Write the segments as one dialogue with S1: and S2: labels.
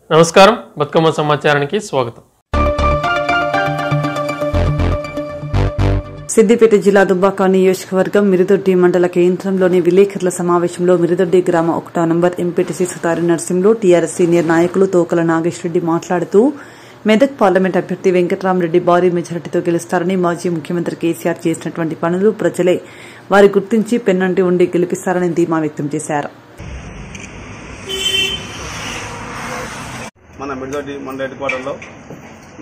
S1: నమస్కారం, బతుకమ్మ సమాచారానికి స్వాగతం.
S2: సిద్దిపేట జిల్లా దుబ్బాక నియోజకవర్గం మిరుదొడ్డి మండల కేంద్రంలోని విలేకరుల సమావేశంలో మిరుదొడ్డి గ్రామ 1వ number MPTC Sutari Narsimhulu TRS senior నాయకులు తోకల నాగేశ్వరరెడ్డి మాట్లాడుతూ మెదక్ పార్లమెంట్ అభ్యర్థి వెంకట్రామరెడ్డి భారీ మెజారిటీతో గెలుస్తారని, మాజీ ముఖ్యమంత్రి కేసీఆర్ చేసినటువంటి పనులు ప్రజలే వారి గుర్తించి పెన్నంటి ఉండి గెలిపిస్తారని ధీమా వ్యక్తం చేశారు.
S3: మన మిరుదొడ్డి మండల హెడ్ క్వార్టర్లో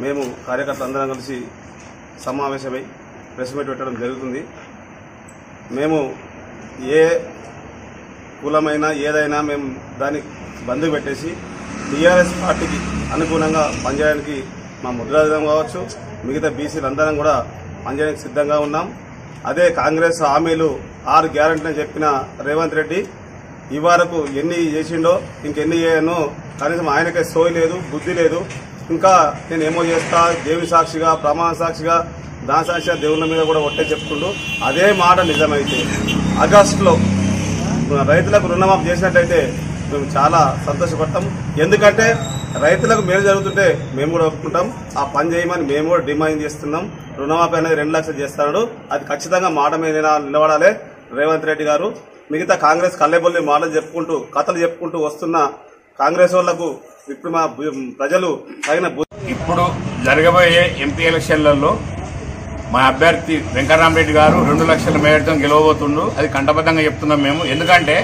S3: మేము కార్యకర్తలు అందరం కలిసి సమావేశమై ప్రెస్ మీట్ పెట్టడం జరుగుతుంది. మేము ఏ కులమైనా ఏదైనా మేము దాన్ని బంద్ పెట్టేసి టీఆర్ఎస్ పార్టీకి అనుకూలంగా పనిచేయడానికి మా ముద్రాజం కావచ్చు, మిగతా బీసీలు అందరం కూడా పనిచేయడానికి సిద్ధంగా ఉన్నాం. అదే కాంగ్రెస్ హామీలు 6 గ్యారెంటీలు చెప్పిన రేవంత్ రెడ్డి ఈ వరకు ఎన్ని చేసిండో ఇంకెన్ని చేయను, కనీసం ఆయనకే సోయి లేదు, బుద్ధి లేదు. ఇంకా నేను ఏమో చేస్తా, దేవుని సాక్షిగా, ప్రమాణ సాక్షిగా, దాని సాక్షిగా దేవుళ్ళ మీద కూడా ఒట్టే చెప్తుండు. అదే మాట నిజమైతే ఆగస్టులో రైతులకు రుణమాఫీ చేసినట్టయితే మేము చాలా సంతోషపడతాం. ఎందుకంటే రైతులకు మేలు జరుగుతుంటే మేము కూడా ఒప్పుకుంటాం. ఆ పని చేయమని మేము కూడా డిమాండ్ చేస్తున్నాం. రుణమాఫీ అనేది 2 లక్షలు చేస్తున్నాడు, అది ఖచ్చితంగా మాట మీద నిలబడాలి రేవంత్ రెడ్డి గారు. మిగతా కాంగ్రెస్ కల్లెబొల్లి మాటలు చెప్పుకుంటూ కథలు చెప్పుకుంటూ వస్తున్న కాంగ్రెస్ వాళ్లకు ఇప్పుడు మా ప్రజలు తగిన
S4: ఇప్పుడు జరగబోయే ఎంపీ ఎలక్షన్లలో మా అభ్యర్థి వెంకట్రామరెడ్డి గారు 2 లక్షల మేరతో గెలవబోతుండు. అది కంటబద్దంగా చెప్తున్నాం మేము. ఎందుకంటే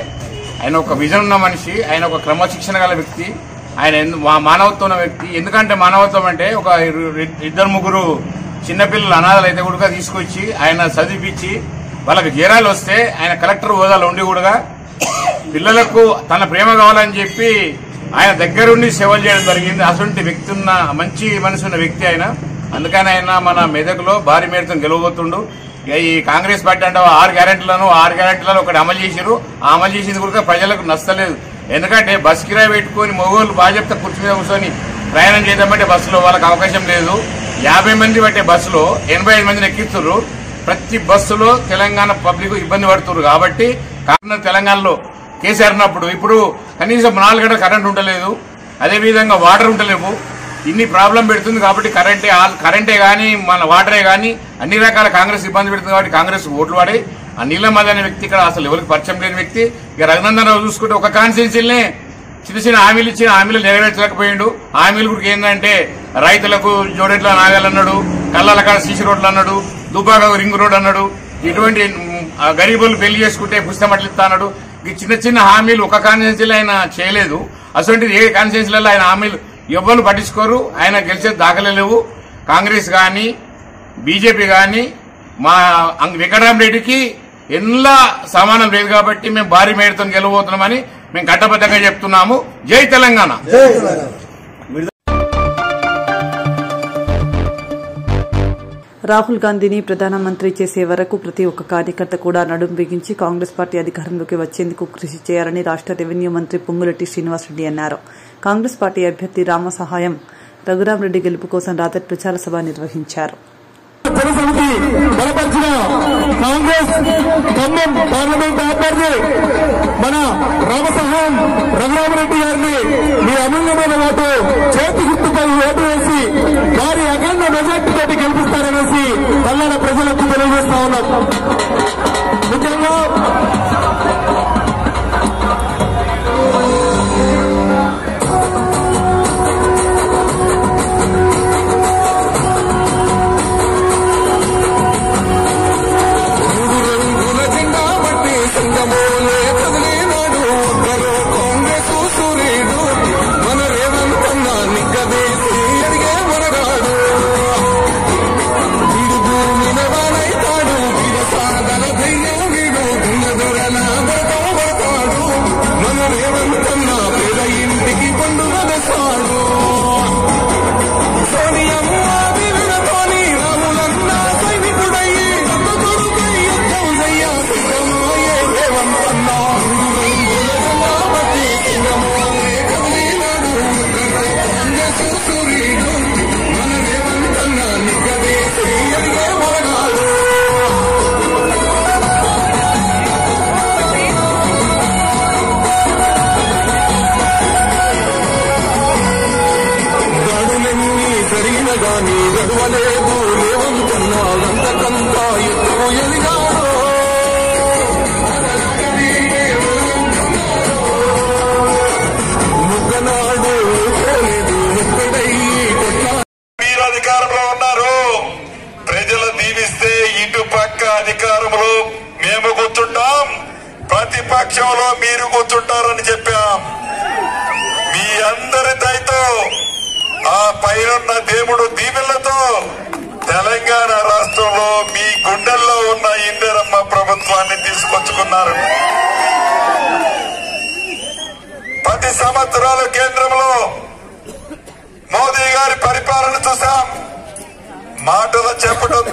S4: ఆయన ఒక విజన్ ఉన్న మనిషి, ఆయన ఒక క్రమశిక్షణ గల వ్యక్తి, ఆయన మానవత్వం ఉన్న వ్యక్తి. ఎందుకంటే మానవత్వం అంటే ఒక 2-3 చిన్నపిల్లలు అనాథలు అయితే కూడా తీసుకొచ్చి ఆయన చదివించి వాళ్ళకి జీరాలు వస్తే ఆయన కలెక్టర్ హోదాలో ఉండి కూడా పిల్లలకు తన ప్రేమ కావాలని చెప్పి ఆయన దగ్గరుండి సేవలు చేయడం జరిగింది. అటువంటి వ్యక్తి ఉన్న మంచి మనసు ఉన్న వ్యక్తి ఆయన. అందుకని ఆయన మన మెదక్లో భారీ మేరతో గెలవబోతుండు. ఈ కాంగ్రెస్ పార్టీ అంటే 6 గ్యారెంటీలను ఒకటి అమలు చేశారు. ఆ అమలు చేసింది కూడా ప్రజలకు నచ్చలేదు. ఎందుకంటే బస్ కిరాయి పెట్టుకుని మగవాళ్ళు బాధ్యత కుర్చీ మీద కూర్చొని ప్రయాణం చేద్దామంటే బస్సులో వాళ్ళకి అవకాశం లేదు. 50 మంది పట్టే బస్సులో 85 మందిని ఎక్కిస్తున్నారు. ప్రతి బస్సులో తెలంగాణ పబ్లిక్ ఇబ్బంది పడుతున్నారు. కాబట్టి కారణం తెలంగాణలో కేసీఆర్ ఉన్నప్పుడు ఇప్పుడు కనీసం 4 గంటల కరెంట్ ఉండలేదు, అదేవిధంగా వాటర్ ఉండలేవు. ఇన్ని ప్రాబ్లం పెడుతుంది. కాబట్టి కరెంటే కానీ మన వాటరే కానీ అన్ని రకాల కాంగ్రెస్ ఇబ్బంది పెడుతుంది. కాబట్టి కాంగ్రెస్ ఓట్లు వాడి ఆ నీలమల్లి అనే వ్యక్తి ఇక్కడ అసలు ఎవరికి పరిచయం లేని వ్యక్తి. ఇక రఘునందన్ రావు చూసుకుంటే ఒక కాన్స్టిట్యున్సీలనే చిన్న హామీలు ఇచ్చిన హామీలు నెరవేర్చలేకపోయిండు. హామీలు కూడా ఏంటంటే రైతులకు జోడెట్ల నాగాలు అన్నాడు, కళ్ళల కాడ సీసీ రోడ్లు అన్నాడు, దుబ్బాక రింగ్ రోడ్ అన్నాడు. ఇటువంటి గరీబులు పెళ్లి చేసుకుంటే పుస్తమట్లు ఇస్తా అన్నాడు. ఈ చిన్న హామీలు ఒక కాన్స్టిట్యున్సీలో ఆయన చేయలేదు. అసలు ఏ కాన్స్టిట్యున్సీలలో ఆయన హామీలు ఎవ్వరు పట్టించుకోరు. ఆయన గెలిచే దాఖలేవు. కాంగ్రెస్ కానీ బీజేపీ కానీ మా వెంకట్రామరెడ్డికి ఎల్లా సమానం లేదు. కాబట్టి మేము భారీ మేరతో గెలవబోతున్నామని మేము కట్టబద్దంగా చెప్తున్నాము. జై తెలంగాణ.
S2: రాహుల్ గాంధీని ప్రధానమంత్రి చేసే వరకు ప్రతి ఒక్క కార్యకర్త కూడా నడుం బిగించి కాంగ్రెస్ పార్టీ అధికారంలోకి వచ్చేందుకు కృషి చేయాలని రాష్ట రెవెన్యూ మంత్రి పొంగులెట్టి శ్రీనివాసరెడ్డి అన్నారు. కాంగ్రెస్ పార్టీ అభ్యర్థి రామసహాయం రఘురామరెడ్డి గెలుపు కోసం రాత్రి ప్రచార సభ నిర్వహించారు.
S5: కాంగ్రెస్ ఖమ్మం పార్లమెంట్ అభ్యర్థి మన రామసహాయం రఘురామరెడ్డి గారిని మీ అమూల్యమైన ఓటు చేతి గుర్తుపై ఓటు వేసి వారి అఖండ మెజార్టీతో గెలిపిస్తారనేసి పల్లాల ప్రజలకు తెలియజేస్తా ఉన్నాం. ముఖ్యంగా వీడు భూమి నవాలైతాడు, వీడ సాగల దయ్యం వీడు దున్నదొరల
S6: ప్రతిపక్షంలో మీరు కూర్చుంటారని చెప్పాం. మీ అందరి దయతో ఆ పైనున్న దేవుడు దీవెనలతో తెలంగాణ రాష్ట్రంలో మీ గుండెల్లో ఉన్న ఇందిరమ్మ ప్రభుత్వాన్ని తీసుకొచ్చుకున్నారు. 10 సంవత్సరాల కేంద్రంలో మోదీ గారి పరిపాలన చూసాం. మాటలు చెప్పడం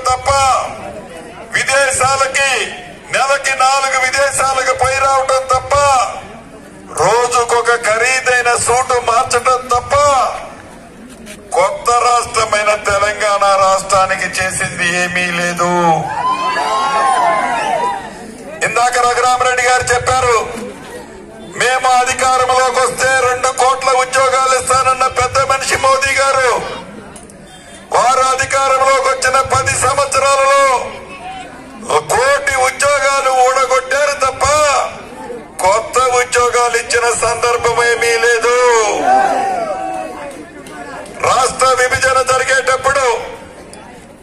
S6: తప్ప విదేశాలకి నెలకి 4 విదేశాలకు పోయి రావడం తప్ప రోజుకొక ఖరీదైన సూటు మార్చడం తప్ప కొత్త రాష్ట్రమైన తెలంగాణ రాష్ట్రానికి చేసింది ఏమీ లేదు. ఇందాక రఘురామరెడ్డి గారు చెప్పారు, మేము అధికారంలోకి వస్తే 2 కోట్ల ఉద్యోగాలు ఇస్తానన్న పెద్ద మనిషి మోదీ గారు వారు అధికారంలోకి వచ్చిన 10 సంవత్సరాలలో 1 కోటి ఉద్యోగాలు ఊడగొట్టారు తప్ప కొత్త ఉద్యోగాలు ఇచ్చిన సందర్భం ఏమీ లేదు. రాష్ట్ర విభజన జరిగేటప్పుడు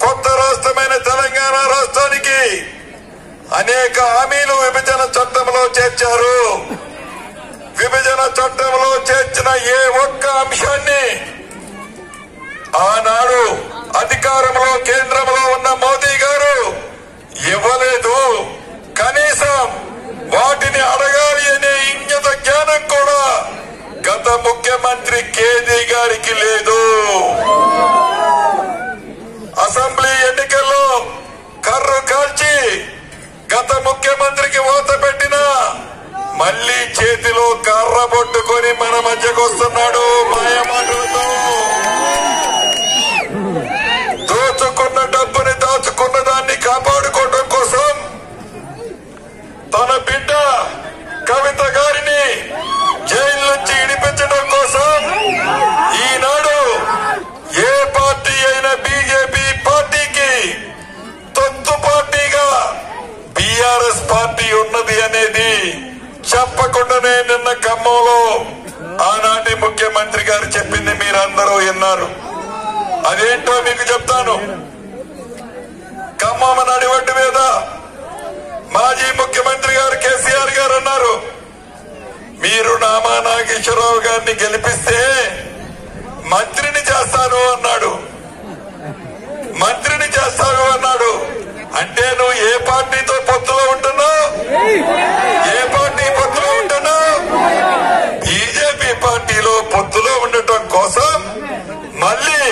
S6: కొత్త రాష్ట్రమైన తెలంగాణ రాష్ట్రానికి అనేక హామీలు విభజన చట్టంలో చేర్చారు. విభజన చట్టంలో చేర్చిన ఏ ఒక్క అంశాన్ని ఆనాడు అధికారంలో కేంద్రంలో ఉన్న మోదీ గారు ఇవ్వలేదు. కనీసం వాటిని అడగాలి అనే ఇంగిత జ్ఞానం కూడా గత ముఖ్యమంత్రి కేసీ గారికి లేదు. అసెంబ్లీ ఎన్నికల్లో కర్రు కాల్చి గత ముఖ్యమంత్రికి ఓత పెట్టినా మళ్లీ చేతిలో కర్ర పట్టుకొని మన మధ్యకు వస్తున్నాడు మాయమాటలతో. దోచుకున్న డబ్బుని దాచుకున్న దాన్ని కాపాడుకోవడం కోసం తన బిడ్డ కవిత గారిని జైలు నుంచి ఇడిపించడం కోసం ఈనాడు ఏ పార్టీ అయినా బీజేపీ పార్టీకి తొత్తు పార్టీగా బీఆర్ఎస్ పార్టీ ఉన్నది అనేది చెప్పకుండానే నిన్న ఖమ్మంలో ఆనాటి ముఖ్యమంత్రి గారు చెప్పింది మీరందరూ విన్నారు. అదేంటో మీకు చెప్తాను. ఖమ్మం నడివడ్డు మీద మాజీ ముఖ్యమంత్రి గారు కేసీఆర్ గారు అన్నారు, మీరు నామా నాగేశ్వరరావు గారిని గెలిపిస్తే మంత్రిని చేస్తాను అన్నాడు. మంత్రిని చేస్తాను అన్నాడు. అంటే నువ్వు ఏ పార్టీతో పొత్తులో ఉంటున్నావు? ఏ పార్టీ పొత్తులో ఉంటున్నావు? బీజేపీ పార్టీలో పొత్తులో ఉండటం కోసం మళ్ళీ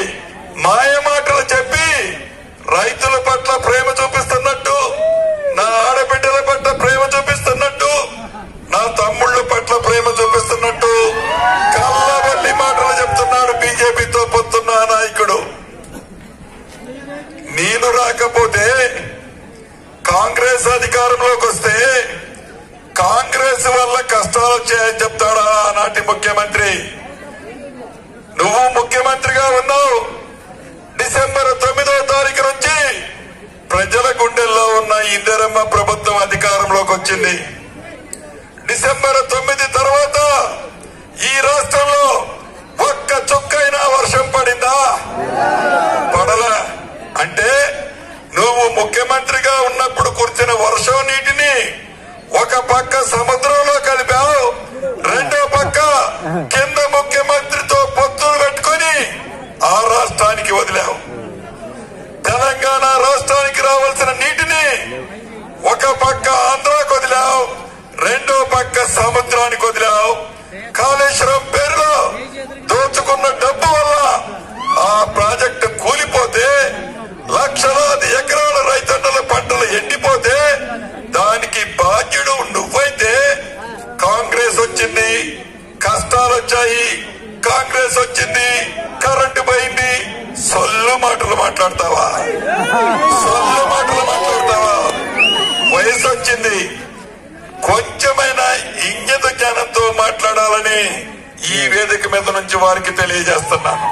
S6: మాయమాటలు చెప్పి రైతుల పట్ల ప్రేమ చూపిస్తున్నట్టు, నా ఆడబిడ్డల పట్ల ప్రేమ చూపిస్తున్నట్టు, నా తమ్ముళ్ళ పట్ల ప్రేమ చూపిస్తున్నట్టు కళ్ళబల్లి మాటలు చెప్తున్నాడు బీజేపీతో పొత్తున్న నాయకుడు. నేను రాకపోతే కాంగ్రెస్ అధికారంలోకి వస్తే కాంగ్రెస్ వల్ల కష్టాలు వచ్చాయని చెప్తాడా ఆనాటి ముఖ్యమంత్రి? నువ్వు ముఖ్యమంత్రిగా ఉన్నావు. డిసెంబర్ 9వ తారీఖు నుంచి ప్రజల గుండెల్లో ఉన్న ఇందిరమ్మ ప్రభుత్వం అధికారంలోకి వచ్చింది. డిసెంబర్ 9 తర్వాత ఈ రాష్ట్రంలో ఒక్క చుక్కైనా వర్షం పడిందా? పడలా. అంటే నువ్వు ముఖ్యమంత్రిగా ఉన్నప్పుడు కురిసిన వర్షం నీటిని ఒక పక్క సముద్రంలో కలిపావు, రెండో పక్క కింద ముఖ్యమంత్రితో పొత్తులు పెట్టుకుని ఆ రాష్ట్రానికి వదిలావు. తెలంగాణ రాష్ట్రానికి రావాల్సిన నీటిని ఒక పక్క ఆంధ్రాకు వదిలావు, రెండో పక్క సముద్రానికి వదిలావు. కాళేశ్వరం పేరులో దోచుకున్న డబ్బు వల్ల ఆ ప్రాజెక్టు కూలిపోతే, లక్షలాది ఎకరాల రైతన్నల పంటలు ఎండిపోతే దానికి బాధ్యుడు నువ్వైతే కాంగ్రెస్ వచ్చింది, కష్టాలు వచ్చాయి, కాంగ్రెస్ వచ్చింది, కరెంటు పోయింది, సొల్లు మాటలు మాట్లాడతావా? సొల్లు మాటలు మాట్లాడతావా? వయసు వచ్చింది, కొంచెమైనా ఇంగిత జ్ఞానంతో మాట్లాడాలని ఈ వేదిక మీద నుంచి వారికి తెలియజేస్తున్నాను.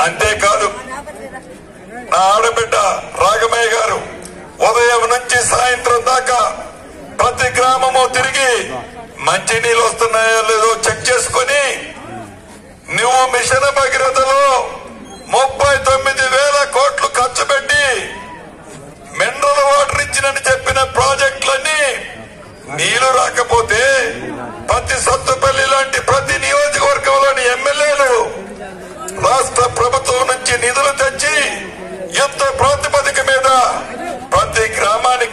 S6: అంతేకాదు, నా ఆడబిడ్డ రాగమయ్య గారు ఉదయం నుంచి సాయంత్రం దాకా ప్రతి గ్రామము తిరిగి మంచినీళ్ళు వస్తున్నాయో లేదో చెక్ చేసుకుని నువ్వు మిషన్ భగీరథలో 39,000 కోట్లు ఖర్చు పెట్టి మినరల్ వాటర్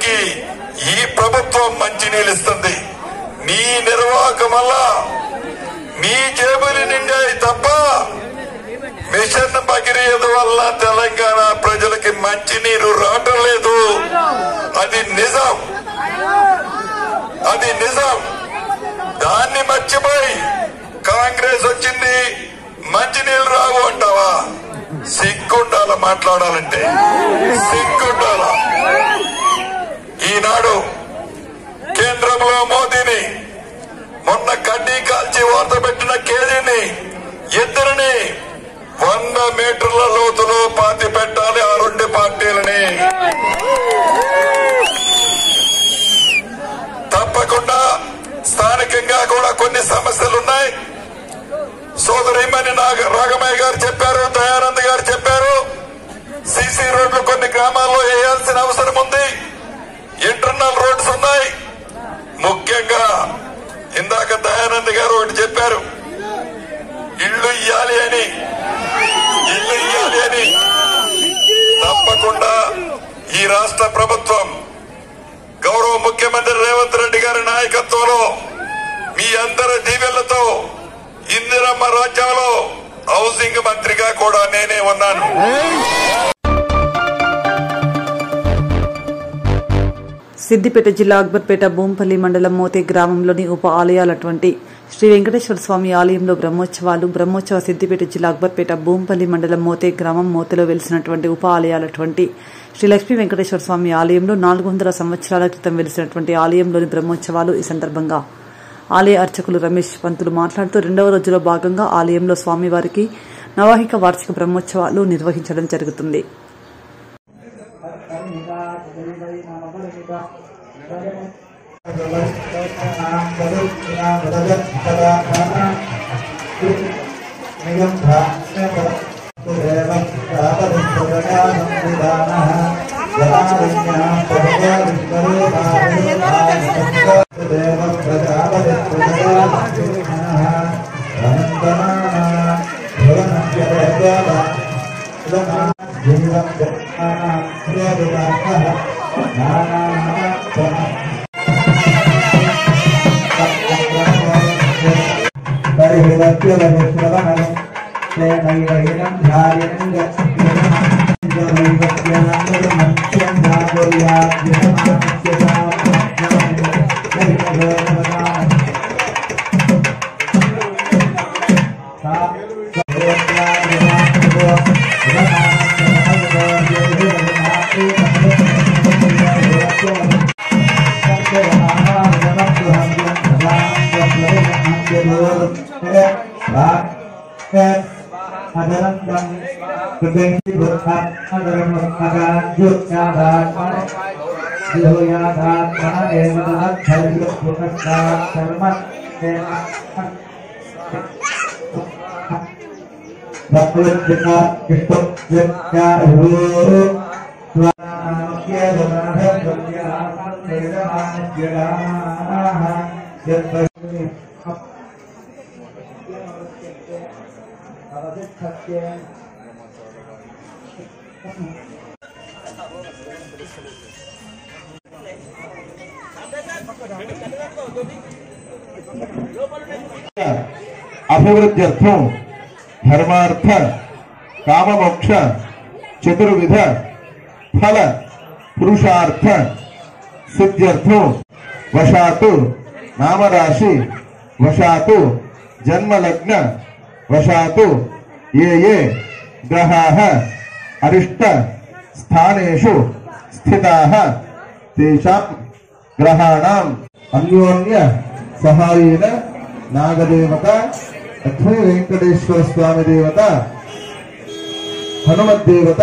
S6: మందికి ఈ ప్రభుత్వం మంచినీళ్ళు ఇస్తుంది. నీ నిర్వాహకం వల్ల నీ జేబులు నిండాయి తప్ప మిషన్ భగీరథ వల్ల తెలంగాణ ప్రజలకి మంచినీరు రావటం లేదు. అది నిజం, అది నిజం. దాన్ని మర్చిపోయి కాంగ్రెస్ వచ్చింది మంచినీళ్ళు రావు అంటావా? సిగ్గుండాల మాట్లాడాలంటే, సిగ్గుండాల. ఈనాడు కేంద్రంలో మోదీని, మొన్న కడ్డీ కాల్చి వార్త పెట్టిన కేజీని, ఇద్దరిని 100 మీటర్ల లోతులో పాతి పెట్టాలి ఆ రెండు పార్టీలని. తప్పకుండా స్థానికంగా కూడా కొన్ని సమస్యలున్నాయి. సోదరిమణి రాగమయ్య గారు చెప్పారు, దయానంద్ గారు చెప్పారు. సీసీ రోడ్లు కొన్ని గ్రామాల్లో వేయాల్సిన అవసరం ఉంది. ఇంటర్నల్ రోడ్స్ ఉన్నాయి. ముఖ్యంగా ఇందాక దయానంద్ గారు ఒకటి చెప్పారు, ఇళ్లు ఇయ్యాలి అని. ఇళ్లు ఇయ్యాలి అని తప్పకుండా ఈ రాష్ట్ర ప్రభుత్వం గౌరవ ముఖ్యమంత్రి రేవంత్ రెడ్డి గారి నాయకత్వంలో మీ అందరి దీవెళ్లతో ఇందిరమ్మ రాజ్యంలో హౌసింగ్ మంత్రిగా కూడా నేనే ఉన్నాను.
S2: సిద్దిపేట జిల్లా అక్బర్పేట బోంపల్లి మండలం మోతే గ్రామంలోని ఉప ఆలయాలటువంటి శ్రీ వెంకటేశ్వర స్వామి ఆలయంలో బ్రహ్మోత్సవ సిద్దిపేట జిల్లా అక్బర్పేట బోంపల్లి మండలం మోతే గ్రామం మోతలో వెలిసినటువంటి ఉప ఆలయాలటువంటి శ్రీ లక్ష్మీ వెంకటేశ్వర స్వామి ఆలయంలో 400 సంవత్సరాల క్రితం వెలిసినటువంటి ఆలయంలోని బ్రహ్మోత్సవాలు. ఈ సందర్భంగా ఆలయ అర్చకులు రమేష్ పంతులు మాట్లాడుతూ 2వ రోజులో భాగంగా ఆలయంలో స్వామివారికి నవాహిక వార్షిక బ్రహ్మోత్సవాలు నిర్వహించడం జరుగుతుంది.
S5: అభివృద్ధ్యర్థం ధర్మార్థ కామమోక్ష చతుర్విధ ఫల పురుషార్థ సిద్ధ్యర్థం వశాతు నామరాశి వశాతు జన్మలగ్న వశాతు ఏ గ్రహాః అరిష్ట స్థానేషు స్థితాః తేషాం గ్రహాణాం అన్యోన్య సహాయేన నాగదేవత లక్ష్మీ వెంకటేశ్వర స్వామి దేవత హనుమద్దేవత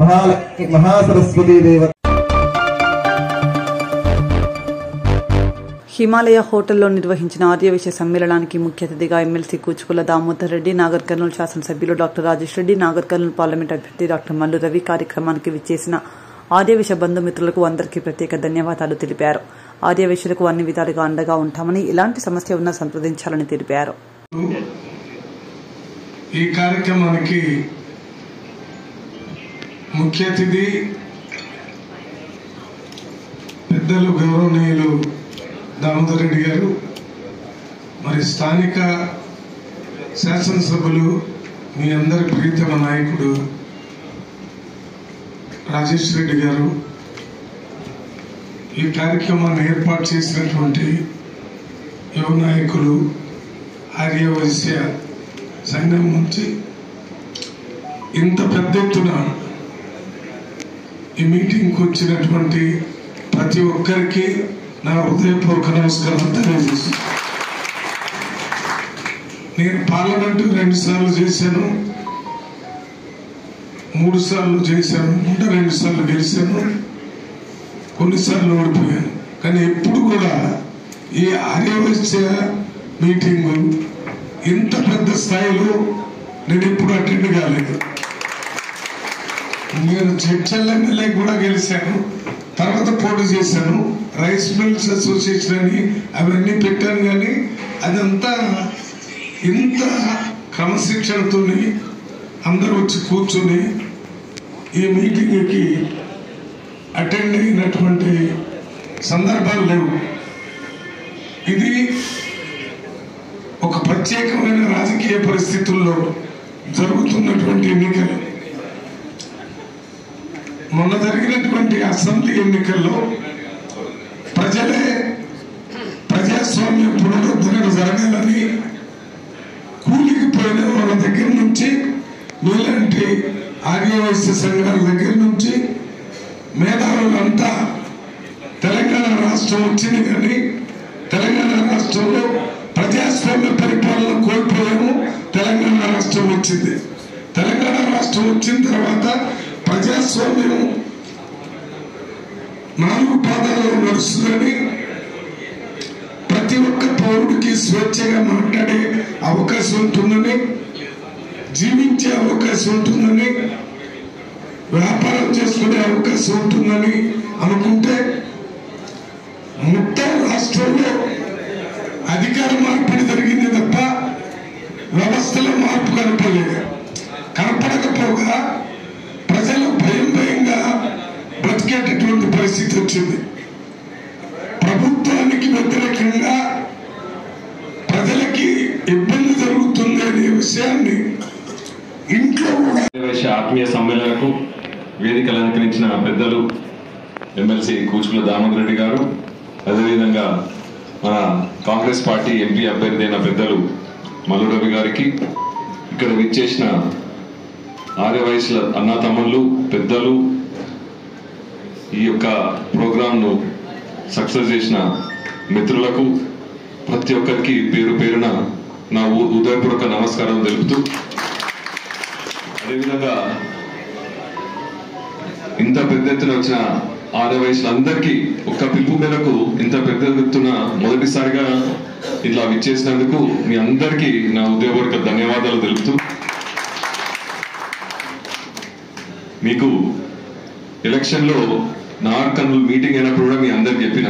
S5: మహాలక్ష్మి మహాసరస్వతీ దేవత.
S2: హిమాలయ హోటల్లో నిర్వహించిన ఆర్యవైశ్య సమ్మేళనానికి ముఖ్య అతిథిగా ఎమ్మెల్సీ కూచుకుల దామోదర్ రెడ్డి, నాగర్ కర్నూలు శాసనసభ్యులు డాక్టర్ రాజేష్ రెడ్డి, నాగర్ కర్నూలు పార్లమెంట్ అభ్యర్థి డాక్టర్ మల్లు రవి కార్యక్రమానికి విచ్చేసిన ఆర్యవైశ్య బంధుమిత్రులకు అందరికీ ప్రత్యేక ధన్యవాదాలు తెలిపారు. ఆర్యవైశ్యులకు అన్ని విధాలుగా అండగా ఉంటామని, ఎలాంటి సమస్య ఉన్నా సంప్రదించాలని తెలిపారు.
S7: ఈ కార్యక్రమానికి ముఖ్య అతిథి పెద్దలు గౌరవనీయులు దామోదర్ రెడ్డి గారు, మరి స్థానిక శాసనసభ్యులు మీ అందరి ప్రీతమ నాయకుడు రాజేష్ రెడ్డి గారు, ఈ కార్యక్రమాన్ని ఏర్పాటు చేసినటువంటి యువ నాయకులు, ఆర్యవైశ్య సంఘం నుంచి ఇంత పెద్ద ఎత్తున ఈ మీటింగ్కి వచ్చినటువంటి ప్రతి ఒక్కరికి నా హృదయపూర్వక నమస్కారం తెలియజేస్తున్నాను. నేను పార్లమెంటు 2 సార్లు చేశాను, 3 సార్లు చేశాను, 2 సార్లు గెలిచాను, కొన్నిసార్లు ఓడిపోయాను. కానీ ఎప్పుడు కూడా ఈ ఆర్యవైశ్య మీటింగు ఇంత పెద్ద స్థాయిలో నేను ఎప్పుడు అటెండ్ కాలేదు. నేను జడ్చల్ ఎమ్మెల్యే కూడా గెలిచాను, తర్వాత పోటీ చేశాను, రైస్ మిల్స్ అసోసియేషన్ అని అవన్నీ పెట్టాను. కానీ అదంతా ఇంత క్రమశిక్షణతో అందరూ వచ్చి కూర్చొని ఈ మీటింగ్కి అటెండ్ అయినటువంటి సందర్భాలు లేవు. ఇది ఒక ప్రత్యేకమైన రాజకీయ పరిస్థితుల్లో జరుగుతున్నటువంటి ఎన్నికలు. మొన్న జరిగినటువంటి అసెంబ్లీ ఎన్నికల్లో ప్రజలే ప్రజాస్వామ్య పునరుద్ధరణ జరగాలని కూలికి పోయిన వాళ్ళ దగ్గర నుంచి, మీలాంటి ఆర్యవైశ్య సంఘాల దగ్గర నుంచి మేధావులంతా తెలంగాణ రాష్ట్రం వచ్చింది. కానీ తెలంగాణ రాష్ట్రంలో ప్రజాస్వామ్య పరిపాలన కోల్పోయాము. తెలంగాణ రాష్ట్రం వచ్చింది. తెలంగాణ రాష్ట్రం వచ్చిన తర్వాత ప్రజాస్వామ్యం 4 పాదాల్లో నడుస్తుందని, ప్రతి ఒక్క పౌరుడికి స్వేచ్ఛగా మాట్లాడే అవకాశం ఉంటుందని, జీవించే అవకాశం ఉంటుందని, వ్యాపారం చేసుకునే అవకాశం ఉంటుందని అనుకుంటే మొత్తం రాష్ట్రంలో అధికార మార్పిడి జరిగింది తప్ప వ్యవస్థలో మార్పు కనపడలేదు. కనపడకపోగా ప్రజలు భయంగా బ్రతికేటటువంటి పరిస్థితి వచ్చింది. ప్రభుత్వానికి వ్యతిరేకంగా ప్రజలకి ఇబ్బంది జరుగుతుంది అనే విషయాన్ని ఇంట్లో కూడా
S8: ఆత్మీయ సమ్మేళనకు వేదికలు అలంకరించిన పెద్దలు ఎమ్మెల్సీ కూచుకుల దామోదర్ రెడ్డి గారు, అదేవిధంగా మన కాంగ్రెస్ పార్టీ ఎంపీ అభ్యర్థి అయిన పెద్దలు మల్లు రవి గారికి, ఇక్కడ విచ్చేసిన ఆర్యవైశ్యుల అన్నా తమ్ముళ్ళు, పెద్దలు, ఈ యొక్క ప్రోగ్రాంను సక్సెస్ చేసిన మిత్రులకు ప్రతి ఒక్కరికి పేరు పేరున నా హృదయపూర్వక నమస్కారం తెలుపుతూ, అదేవిధంగా ఇంత పెద్ద ఎత్తున వచ్చిన ఆర్యవైశ్యులందరికీ ఒక్క పిలుపు మేరకు ఇంత పెద్ద ఎత్తున మొదటిసారిగా ఇట్లా విచ్చేసినందుకు మీ అందరికీ నా హృదయపూర్వక ధన్యవాదాలు తెలుపుతూ, మీకు ఎలక్షన్లో నార్కర్నూలు మీటింగ్ అయినప్పుడు కూడా మీ అందరికి చెప్పిన,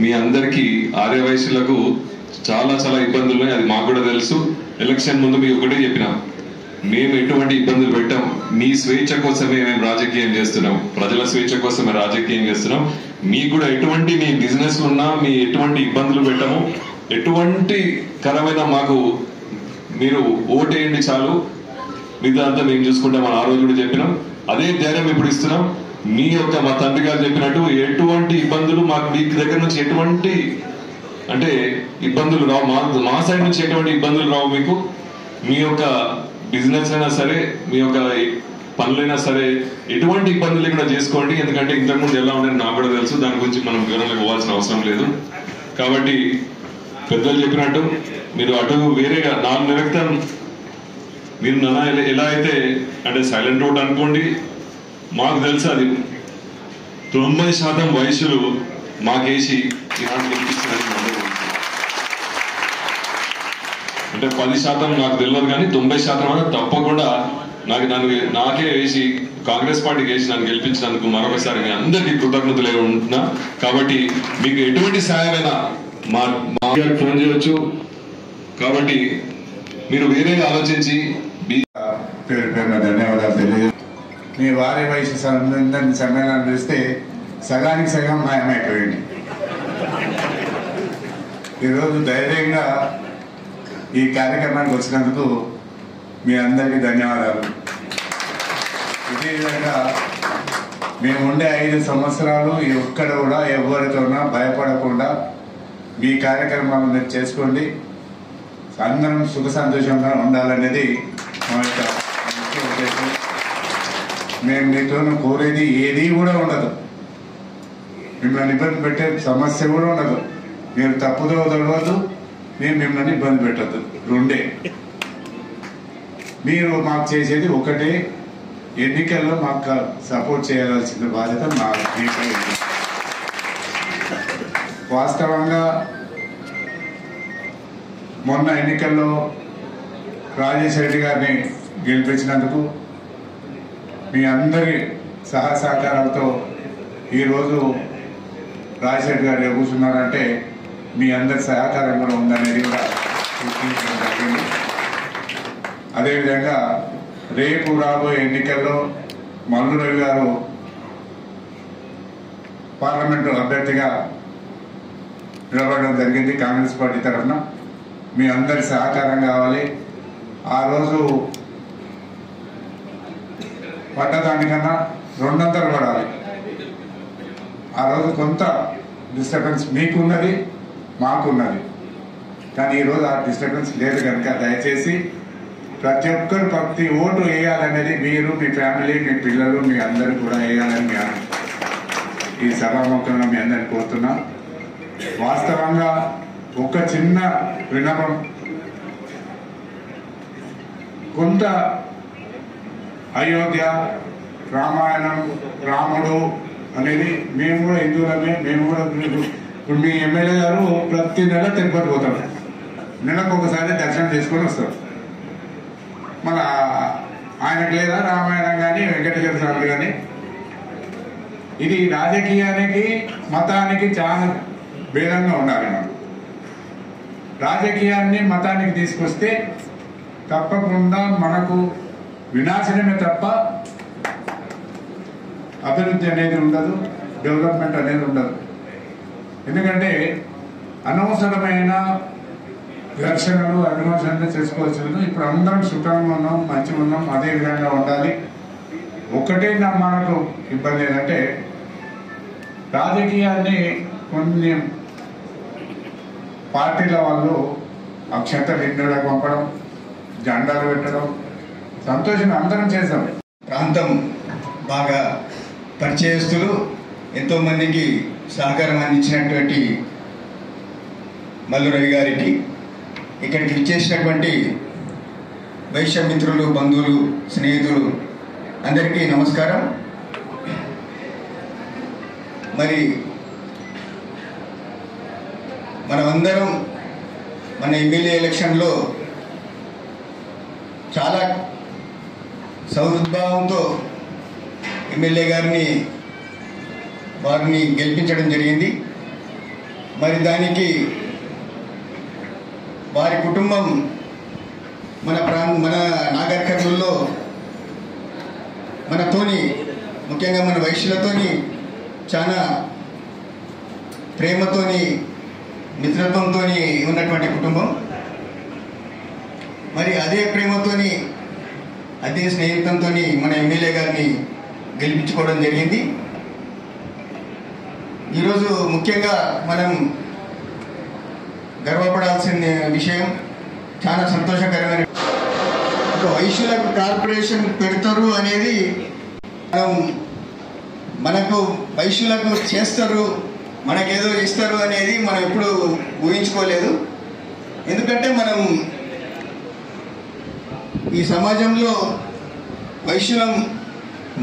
S8: మీ అందరికీ ఆర్యవైశ్యులకు చాలా ఇబ్బందులు ఉన్నాయి, అది మాకు కూడా తెలుసు. ఎలక్షన్ ముందు మీకు ఒకటే చెప్పిన, మేము ఎటువంటి ఇబ్బందులు పెట్టాం, మీ స్వేచ్ఛ కోసమే మేము రాజకీయం చేస్తున్నాం, ప్రజల స్వేచ్ఛ కోసమే రాజకీయం చేస్తున్నాం. మీకు కూడా ఎటువంటి మీ బిజినెస్ ఉన్నా మీ ఎటువంటి ఇబ్బందులు పెట్టాము, ఎటువంటి కరమైన మాకు మీరు ఓటేయండి చాలు, మిగతా మేము చూసుకుంటాం అని ఆ రోజు కూడా చెప్పినాం. అదే ధైర్యం ఇప్పుడు ఇస్తున్నాం. మీ యొక్క మా తండ్రి గారు చెప్పినట్టు ఎటువంటి ఇబ్బందులు మాకు మీ దగ్గర నుంచి ఎటువంటి అంటే ఇబ్బందులు రావు, మా సైడ్ నుంచి ఎటువంటి ఇబ్బందులు రావు. మీకు మీ యొక్క బిజినెస్ అయినా సరే, మీ యొక్క పనులైనా సరే ఎటువంటి ఇబ్బందులు లేకుండా చేసుకోండి. ఎందుకంటే ఇంతకుముందు ఎలా ఉండేది నాకు కూడా తెలుసు, దాని గురించి మనం వివరంగా పోవాల్సిన అవసరం లేదు. కాబట్టి పెద్దలు చెప్పినట్టు మీరు అటు వేరేగా 4 నెలల క్రితం మీరు ఎలా అయితే అంటే సైలెంట్ ఓట్ అనుకోండి, మాకు తెలుసు అది 90% వయసులు మాకేసి ఈనాడు గెలిపించారని అంటే 10% నాకు తెలియదు, కానీ 90% తప్పకుండా నాకే వేసి కాంగ్రెస్ పార్టీకి వేసి నన్ను గెలిపించినందుకు మరొకసారి మీ అందరికీ కృతజ్ఞతలే ఉంటున్నా. కాబట్టి మీకు ఎటువంటి సాయమైనా మా ఫోన్ చేయవచ్చు. కాబట్టి మీరు వేరేగా ఆలోచించి
S9: పేరు పేరున ధన్యవాదాలు తెలియజేస్తాను. మీ ఆర్యవైశ్య సమ్మేళనం పిలిస్తే సగానికి సగం మాయమైపోయింది. ఈరోజు ధైర్యంగా ఈ కార్యక్రమానికి వచ్చినందుకు మీ అందరికీ ధన్యవాదాలు. ఇదే విధంగా మేము ఉండే 5 సంవత్సరాలు ఎక్కడ కూడా ఎవరితోనా భయపడకుండా మీ కార్యక్రమాలు మీరు చేసుకోండి. అందరం సుఖ సంతోషంగా ఉండాలనేది మా యొక్క ముఖ్య ఉద్దేశం. మేము మీతో కోరేది ఏది కూడా ఉండదు, మిమ్మల్ని ఇబ్బంది పెట్టే సమస్య కూడా ఉండదు. మీరు తప్పుదో తడవద్దు, మేము మిమ్మల్ని ఇబ్బంది పెట్టద్దు. రెండే మీరు మాకు చేసేది ఒకటే, ఎన్నికల్లో మాకు సపోర్ట్ చేయాల్సిన బాధ్యత మా మీపై ఉంది. వాస్తవంగా మొన్న ఎన్నికల్లో రాజేశ్వర రెడ్డి గారిని గెలిపించినందుకు మీ అందరి సహకారాలతో ఈరోజు రాజశేఖర గారు కూర్చున్నారంటే మీ అందరి సహకారం కూడా ఉందనేది కూడా గుర్తించడం జరిగింది. అదేవిధంగా రేపు రాబోయే ఎన్నికల్లో మల్లు రవి గారు పార్లమెంటు అభ్యర్థిగా నిలబడడం జరిగింది కాంగ్రెస్ పార్టీ తరఫున. మీ అందరి సహకారం కావాలి. ఆ రోజు పడ్డదానికన్నా 200 పడాలి. ఆ రోజు కొంత డిస్టర్బెన్స్ మీకున్నది, మాకున్నది, కానీ ఈరోజు ఆ డిస్టర్బెన్స్ లేదు కనుక దయచేసి ప్రతి ఒక్కరు ప్రతి ఓటు వేయాలనేది మీరు, మీ ఫ్యామిలీ, మీ పిల్లలు, మీ అందరూ కూడా వేయాలని ఈ సభాముఖంగా మీ అందరిని కోరుతున్నా. వాస్తవంగా ఒక చిన్న విన్నపం, కొంత అయోధ్య, రామాయణం, రాముడు అనేది మేము కూడా హిందువులమే, మేము కూడా ఇప్పుడు మీ ఎమ్మెల్యే గారు ప్రతి నెల తిరుపతి పోతారు, నెలకు ఒకసారి దర్శనం చేసుకొని వస్తారు. మన ఆయనకు లేదా రామాయణం కానీ వెంకటేశ్వర స్వామి కానీ. ఇది రాజకీయానికి మతానికి చాలా భేదంగా ఉండాలి. మనం రాజకీయాన్ని మతానికి తీసుకొస్తే తప్పకుండా మనకు వినాశనమే తప్ప అభివృద్ధి అనేది ఉండదు, డెవలప్మెంట్ అనేది ఉండదు. ఎందుకంటే అనవసరమైన ఘర్షణలు అనవసరంగా చేసుకోవచ్చు. ఇప్పుడు అందరం సుఖంగా ఉన్నాం, మంచిగా ఉన్నాం, అదే విధంగా ఉండాలి. ఒకటే మనకు ఇబ్బంది ఏంటంటే రాజకీయాన్ని కొన్ని పార్టీల వాళ్ళు అక్షంతలు ఇండ్లకు పంపడం, జెండాలు పెట్టడం సంతోషంగా అందరం చేశాం.
S10: ప్రాంతం బాగా పరిచయస్తులు, ఎంతోమందికి సహకారం అందించినటువంటి మల్లు రవి గారికి, ఇక్కడికి విచ్చేసినటువంటి వైశ్య మిత్రులు, బంధువులు, స్నేహితులు అందరికీ నమస్కారం. మరి మనమందరం మన ఎమ్మెల్యే ఎలక్షన్లో చాలా సౌహృద్భావంతో ఎమ్మెల్యే వారిని గెలిపించడం జరిగింది. మరి దానికి వారి కుటుంబం మన నాగర్ కర్నూలులో మనతోని, ముఖ్యంగా మన వైశ్యులతోని చాలా ప్రేమతోని, మిత్రత్వంతో ఉన్నటువంటి కుటుంబం. మరి అదే ప్రేమతోని, అదే స్నేహితంతో మన ఎమ్మెల్యే గారిని గెలిపించుకోవడం జరిగింది. ఈరోజు ముఖ్యంగా మనం గర్వపడాల్సిన విషయం, చాలా సంతోషకరమైన, ఒక వైశ్యులకు కార్పొరేషన్ పెడతారు అనేది మనకు వైశ్యులకు చేస్తారు, మనకేదో ఇస్తారు అనేది మనం ఎప్పుడు ఊహించుకోలేదు. ఎందుకంటే మనం ఈ సమాజంలో వైశ్యులం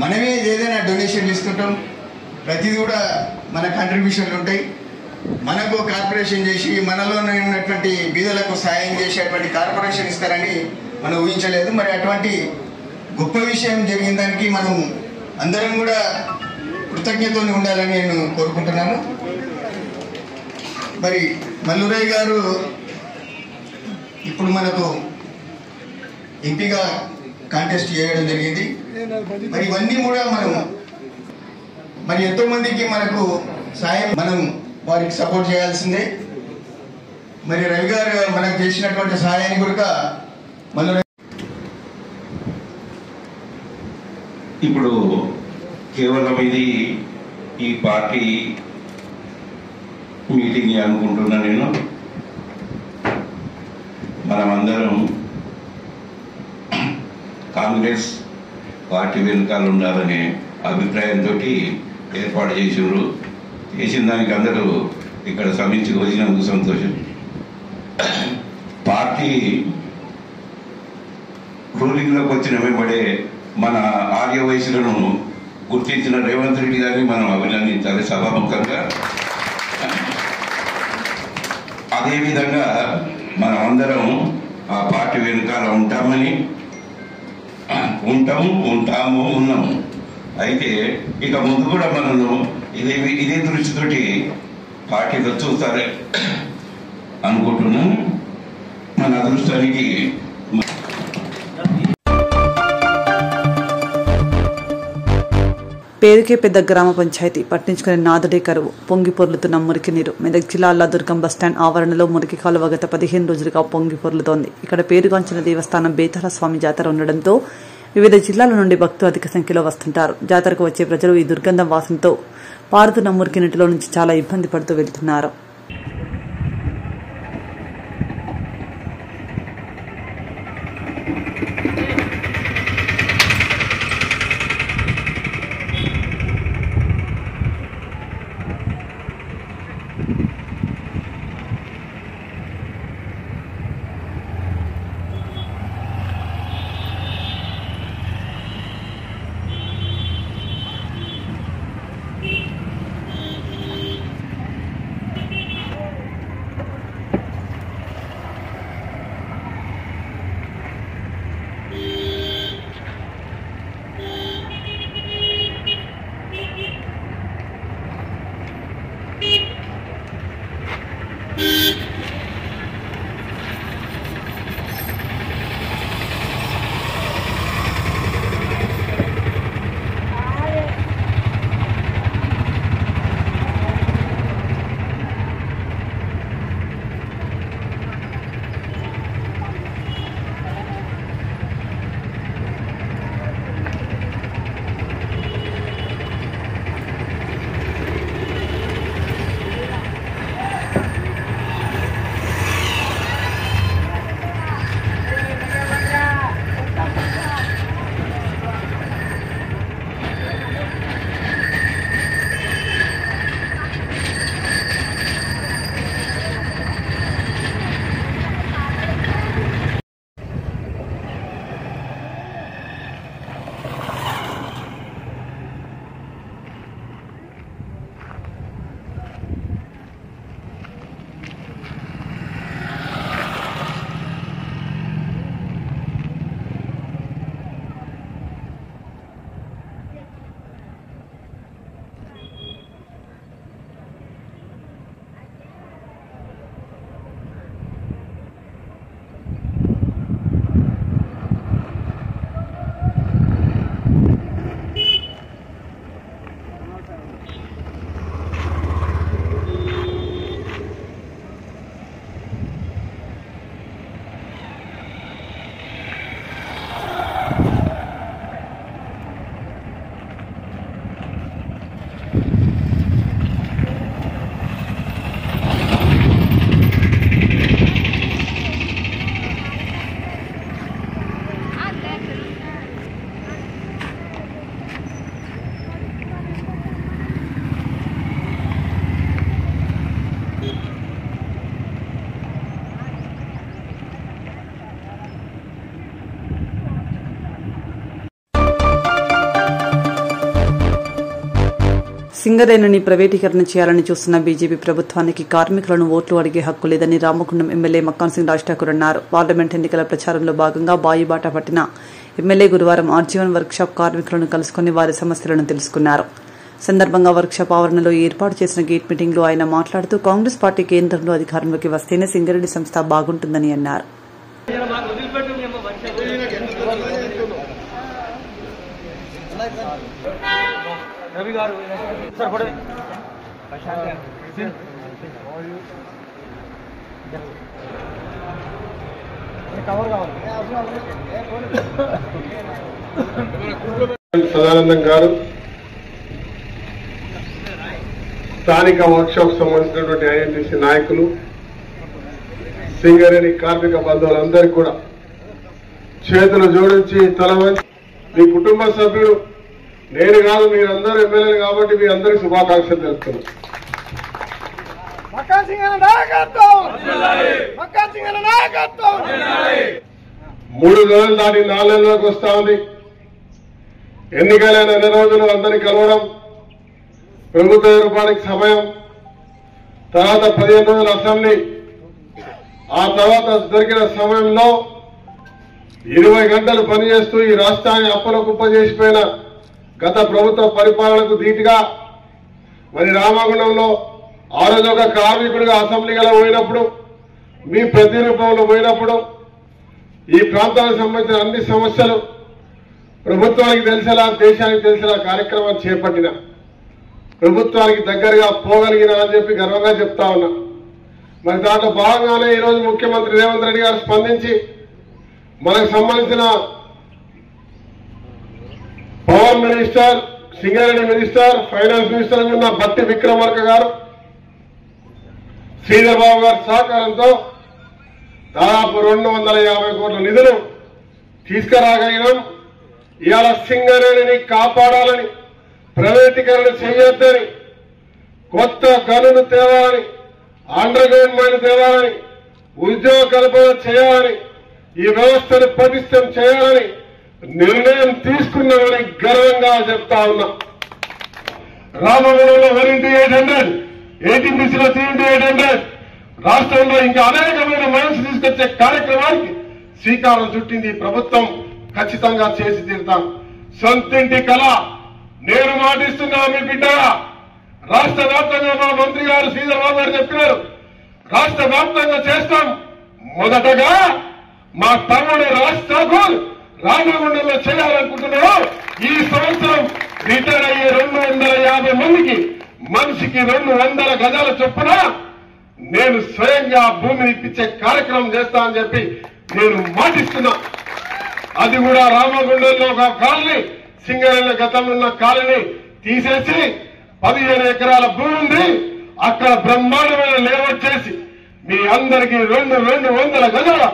S10: మనమే ఏదైనా డొనేషన్లు ఇస్తుంటాం, ప్రతిదీ కూడా మన కాంట్రిబ్యూషన్లు ఉంటాయి. మనకు కార్పొరేషన్ చేసి మనలోనే ఉన్నటువంటి బీదలకు సాయం చేసేటువంటి కార్పొరేషన్ ఇస్తారని మనం ఊహించలేదు. మరి అటువంటి గొప్ప విషయం జరిగిన దానికి మనం అందరం కూడా కృతజ్ఞతతో ఉండాలని నేను కోరుకుంటున్నాను. మరి మల్లురయ్య గారు ఇప్పుడు మనకు ఎంపీగా కాంటెస్ట్ చేయడం జరిగింది. మరి ఇవన్నీ కూడా మరి ఎంతో మందికి మనకు సాయం, మనం వారికి సపోర్ట్ చేయాల్సిందే. మరి రవి గారు మనకు చేసినటువంటి సహాయాన్ని కూడా మళ్ళీ
S11: ఇప్పుడు కేవలం ఇది ఈ పార్టీ మీటింగ్ అనుకుంటున్నా. నేను మనమందరం కాంగ్రెస్ పార్టీ వెనుకాల ఉండాలనే అభిప్రాయంతో ఏర్పాటు చేసినారు. చేసిన దానికి అందరూ ఇక్కడ సమించి వచ్చినందుకు సంతోషం. పార్టీ రూలింగ్లోకి వచ్చిన వెంబడే మన ఆర్య వయసులను గుర్తించిన రేవంత్ రెడ్డి గారిని మనం అభినందించాలి సభాముఖంగా. అదేవిధంగా మనం అందరం ఆ పార్టీ వెనుకాల ఉన్నాము. అయితే ఇక ముందు కూడా మనను ఇదే దృష్టితోటి పార్టీలో చూస్తారు అనుకుంటున్నాను. మన అదృష్టానికి
S2: పేరుకే పెద్ద గ్రామ పంచాయతీ, పట్టించుకునే నాదుడే కరువు, పొంగి పొర్లుతున్న మురికి నీరు. మెదక్ జిల్లా అల్లాదుర్గం బస్టాండ్ ఆవరణలో మురికి కాలువ గత 15 రోజులుగా పొంగి పొర్లుతోంది. ఇక్కడ పేరుగాంచిన దేవస్థానం బేతాళ స్వామి జాతర ఉండడంతో వివిధ జిల్లాల నుండి భక్తులు అధిక సంఖ్యలో వస్తుంటారు. జాతరకు వచ్చే ప్రజలు ఈ దుర్గంధం వాసనతో పారుతున్న మురికి నీటిలో నుంచి చాలా ఇబ్బంది పడుతూ వెళ్తున్నారు. సింగరేణిని ప్రైవేటీకరణ చేయాలని చూస్తున్న బీజేపీ ప్రభుత్వానికి కార్మికులను ఓట్లు అడిగే హక్కు లేదని రామగుండం ఎమ్మెల్యే మక్కాన్ సింగ్ రాజ్ ఠాకూర్ అన్నారు. పార్లమెంట్ ఎన్నికల ప్రచారంలో భాగంగా బాయిబాట పట్టిన ఎమ్మెల్యే గురువారం ఆర్జీవన్ వర్క్షాప్ కార్మికులను కలుసుకుని వారి సమస్యలను తెలుసుకున్నారు. సందర్భంగా వర్క్షాప్ ఆవరణలో ఏర్పాటు చేసిన గేట్ మీటింగ్ లో ఆయన మాట్లాడుతూ కాంగ్రెస్ పార్టీ కేంద్రంలో అధికారంలోకి వస్తేనే సింగరేణి సంస్థ బాగుంటుందని అన్నారు.
S12: సదానందం గారు స్థానిక వర్క్షాప్ సంబంధించినటువంటి ఐఎన్టీసీ నాయకులు సింగరేణి కార్మిక బంధువులందరికీ కూడా చేతులు జోడించి తల వంచి మీ కుటుంబ సభ్యులు నేను కాదు మీరందరూ ఎమ్మెల్యేలు కాబట్టి మీ అందరికీ శుభాకాంక్షలు తెలుపుతున్నాను. 3 రోజులు దాటి 4 నెలలకు వస్తా ఉంది. ఎన్నికలైన 2 రోజులు అందరినీ కలవడం, ప్రభుత్వ ఏర్పాటుకి సమయం, తర్వాత 15 రోజులు అసెంబ్లీ, ఆ తర్వాత దొరికిన సమయంలో 20 గంటలు పనిచేస్తూ ఈ రాష్ట్రాన్ని అప్పుల కుప్ప చేసిపోయిన గత ప్రభుత్వ పరిపాలనకు ధీటుగా మరి రామగుండంలో ఆ రోజు ఒక కార్మికుడిగా అసెంబ్లీగా పోయినప్పుడు, మీ ప్రతిరూపంలో పోయినప్పుడు ఈ ప్రాంతానికి సంబంధించిన అన్ని సమస్యలు ప్రభుత్వానికి తెలిసేలా, దేశానికి తెలిసేలా కార్యక్రమాన్ని చేపట్టిన, ప్రభుత్వానికి దగ్గరగా పోగలిగిన అని చెప్పి గర్వంగా చెప్తా ఉన్నా. మరి దాంట్లో భాగంగానే ఈరోజు ముఖ్యమంత్రి రేవంత్ రెడ్డి గారు స్పందించి మనకు సంబంధించిన power minister, Singareni minister, finance minister ఉన్న బట్టి విక్రమార్క గారు, శ్రీధర్ బాబు గారి సహకారంతో దాదాపు 250 కోట్ల నిధులు తీసుకురాగలిగినాం. ఇవాళ సింగరేణిని కాపాడాలని, ప్రైవేటీకరణ చేయొద్దని, కొత్త గనులు తేవాలని, అండర్ గ్రౌండ్ మైన్ తేవాలని, ఉద్యోగ కల్పన చేయాలని, ఈ వ్యవస్థను పటిష్టం చేయాలని నిర్ణయం తీసుకున్నామని గర్వంగా చెప్తా ఉన్నా. రామగుండంలో 1:800, ఏటీపీసీలో 3:800, రాష్ట్రంలో ఇంకా అనేకమైన మైన్స్ తీసుకొచ్చే కార్యక్రమానికి శ్రీకారం చుట్టింది ప్రభుత్వం. ఖచ్చితంగా చేసి తీరుతాం. సొంతింటి కళ నేను మాటిస్తున్నా మీ బిడ్డగా. రాష్ట్ర వ్యాప్తంగా మా మంత్రి గారు శ్రీధర్ బాబు గారు చెప్పారు, రాష్ట్ర వ్యాప్తంగా చేస్తాం. మొదటగా మా తమ్ముడు రాజ్ ఠాకూర్ రామగుండంలో చేయాలనుకుంటున్నాడు. ఈ సంవత్సరం రిటైర్ అయ్యే 250 మందికి మనిషికి 200 గజాల చొప్పున నేను స్వయంగా భూమిని ఇప్పించే కార్యక్రమం చేస్తా అని చెప్పి నేను మాటిస్తున్నా. అది కూడా రామగుండంలో ఒక కాలనీ, సింగరేణి గతంలో ఉన్న కాలనీ తీసేసి 15 ఎకరాల భూమి ఉంది, అక్కడ బ్రహ్మాండమైన లేఅవుట్ చేసి మీ అందరికీ 200 గజాల